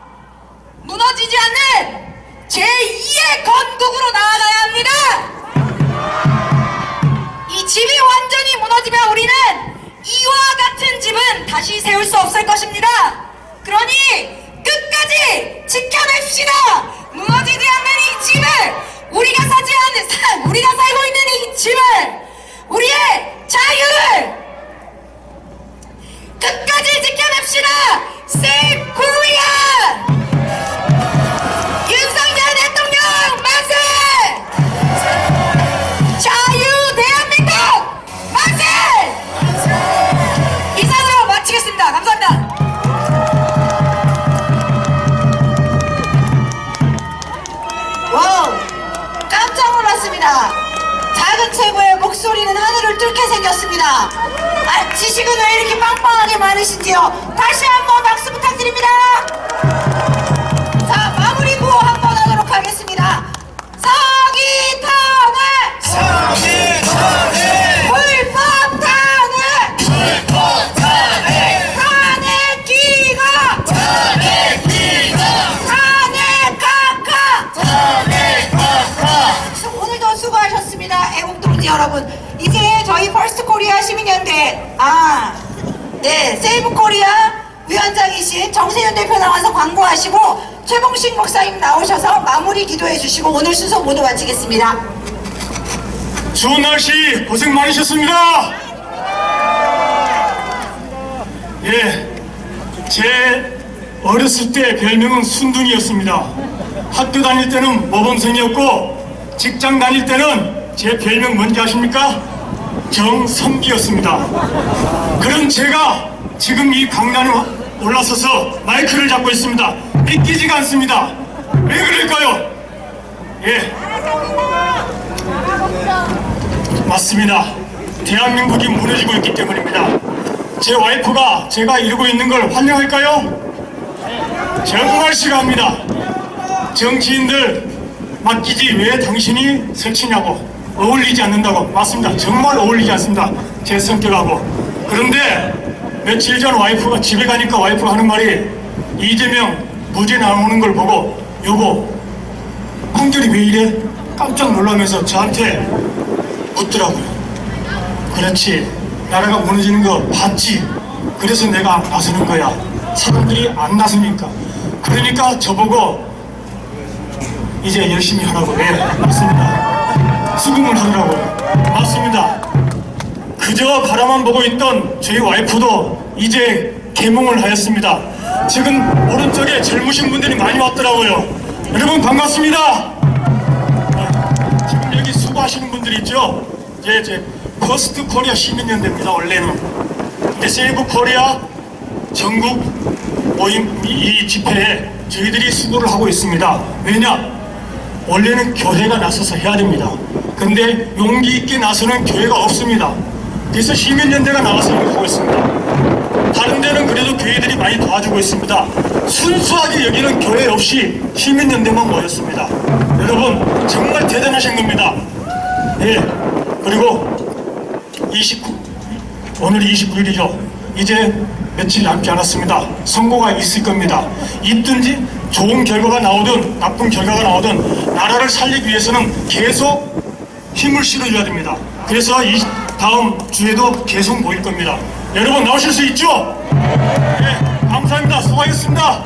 무너지지 않는 제2의 건국으로 나아가야 합니다. 이 집이 완전히 무너지면 우리는 이와 같은 집은 다시 세울 수 없을 것입니다. 그러니 끝까지 지켜냅시다. 무너지지 않는 이 집을 우리가 우리가 살고 있는 이 집을, 우리의 자유를 끝까지 지켜냅시다. Save Korea! 윤석열 대통령 만세! 자유 대한민국 만세! 이상으로 마치겠습니다. 감사합니다. 와우, 깜짝 놀랐습니다. 작은 최고의 목소리는 하늘을 뚫게 생겼습니다. 아, 지식은 왜 이렇게 빵빵하게 많으신지요? 다시 한번 박수 부탁드립니다. 자, 마무리 구호 한번 하도록 하겠습니다. 서기탄핵! 불법 탄핵! 탄핵기가! 탄핵카카! 오늘도 수고하셨습니다. 애국동지 여러분. 이제 저희 퍼스트 코리아 시민연대, 네, 세이브 코리아 위원장이신 정세윤 대표 나와서 광고하시고 최봉식 목사님 나오셔서 마무리 기도해 주시고 오늘 순서 모두 마치겠습니다. 좋은 날씨 고생 많으셨습니다. 예, 제 어렸을 때 별명은 순둥이였습니다. 학교 다닐 때는 모범생이었고 직장 다닐 때는 제 별명 뭔지 아십니까? 정성기였습니다. 그런 제가 지금 이 강단에 올라서서 마이크를 잡고 있습니다. 믿기지가 않습니다. 왜 그럴까요? 예, 맞습니다. 대한민국이 무너지고 있기 때문입니다. 제 와이프가 제가 이러고 있는 걸 환영할까요? 정말 싫어합니다. 정치인들 맡기지 왜 당신이 설치냐고, 어울리지 않는다고. 맞습니다. 정말 어울리지 않습니다. 제 성격하고. 그런데 며칠 전 와이프가 집에 가니까 와이프가 하는 말이, 이재명 무죄 나오는 걸 보고 여보 판결이 왜 이래? 깜짝 놀라면서 저한테 묻더라고요. 그렇지, 나라가 무너지는 거 봤지? 그래서 내가 나서는 거야. 사람들이 안 나서니까. 그러니까 저보고 이제 열심히 하라고. 네, 맞습니다. 수긍을 하더라고요. 맞습니다. 그저 바라만 보고 있던 저희 와이프도 이제 개몽을 하였습니다. 지금 오른쪽에 젊으신 분들이 많이 왔더라고요. 여러분 반갑습니다. 지금 여기 수고하시는 분들이 있죠. 제 퍼스트 코리아 시민연대입니다. 원래는 이제 세이브 코리아 전국 모임 이 집회에 저희들이 수고를 하고 있습니다. 왜냐? 원래는 교회가 나서서 해야 됩니다. 근데 용기 있게 나서는 교회가 없습니다. 그래서 시민연대가 나와서 이렇게 하고 있습니다. 다른 데는 그래도 교회들이 많이 도와주고 있습니다. 순수하게 여기는 교회 없이 시민연대만 모였습니다. 여러분 정말 대단하신 겁니다. 예, 그리고 오늘 29일이죠. 이제 며칠 남지 않았습니다. 선거가 있을 겁니다. 있든지 좋은 결과가 나오든 나쁜 결과가 나오든 나라를 살리기 위해서는 계속 힘을 실어줘야 됩니다. 그래서 이 다음 주에도 계속 모일 겁니다. 여러분 나오실 수 있죠? 네, 감사합니다. 수고하셨습니다.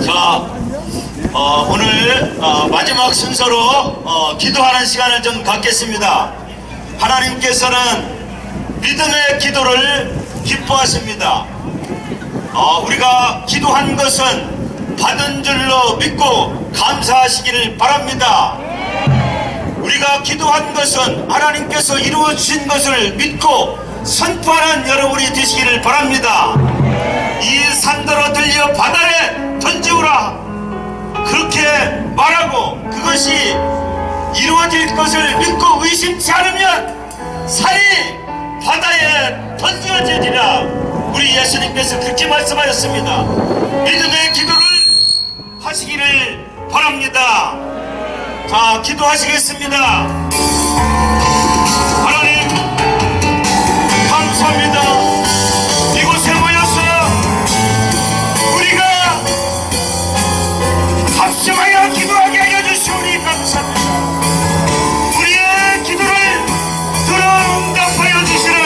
자, 오늘 마지막 순서로 기도하는 시간을 좀 갖겠습니다. 하나님께서는 믿음의 기도를 기뻐하십니다. 우리가 기도한 것은 받은 줄로 믿고 감사하시기를 바랍니다. 우리가 기도한 것은 하나님께서 이루어 주신 것을 믿고 선포하는 여러분이 되시기를 바랍니다. 이 산더러 들려 바다에 던지우라, 그렇게 말하고 그것이 이루어질 것을 믿고 의심치 않으면 산이 바다에 던져지리라. 우리 예수님께서 그렇게 말씀하셨습니다. 믿음의 기도를 하시기를 바랍니다. 자, 기도하시겠습니다. 하나님 감사합니다. 이곳에 모여서 우리가 합심하여 기도하게 하여 주시오니 감사합니다. 우리의 기도를 들어 응답하여 주시는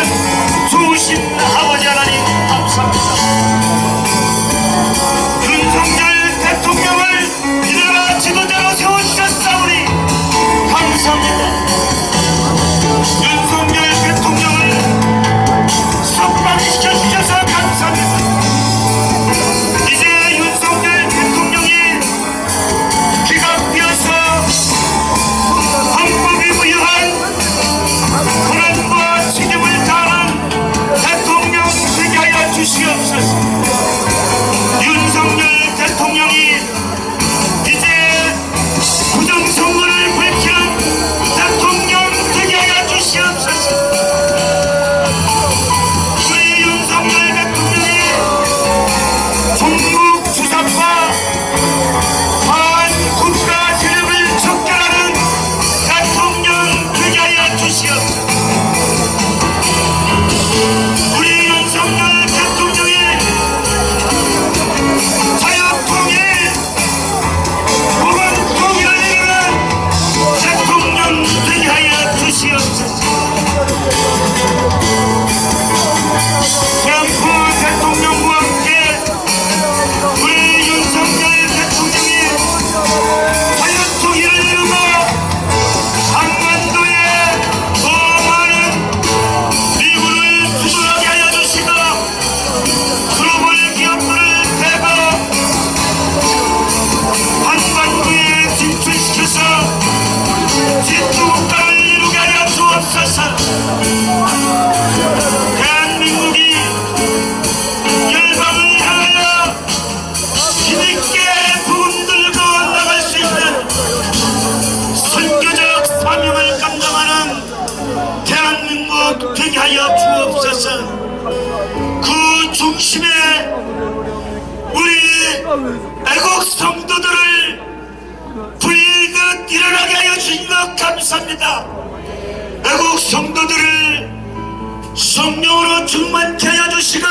좋으신 아버지 하나님 감사합니다. 애국 성도들을 불리듯 일어나게 하여 주신 것 감사합니다. 애국 성도들을 성령으로 충만케 하여 주시고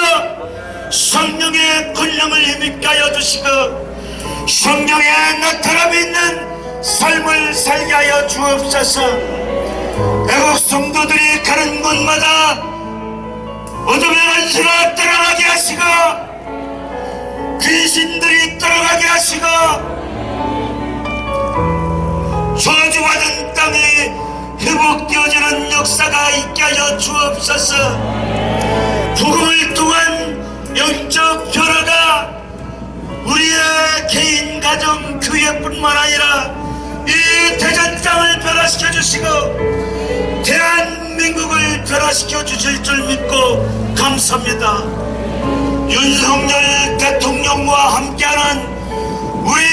성령의 권능을 힘있게 하여 주시고 성령의 나타남이 있는 삶을 살게 하여 주옵소서. 애국 성도들이 가는 곳마다 어둠의 원수가 떠나가게 하시고 귀신들이 떠나가게 하시고 저주받은 땅이 회복되어지는 역사가 있게 하여 주옵소서. 복음을 통한 영적 변화가 우리의 개인, 가정, 교회뿐만 아니라 이 대전 땅을 변화시켜 주시고 대한민국을 변화시켜 주실 줄 믿고 감사합니다. 윤석열 대통령과 함께하는 우리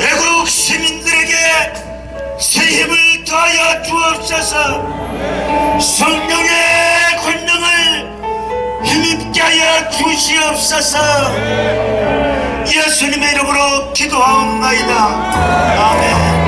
애국 시민들에게 새 힘을 더하여 주옵소서. 성령의 권능을 힘입게 하여 주시옵소서. 예수님의 이름으로 기도하옵나이다. 아멘.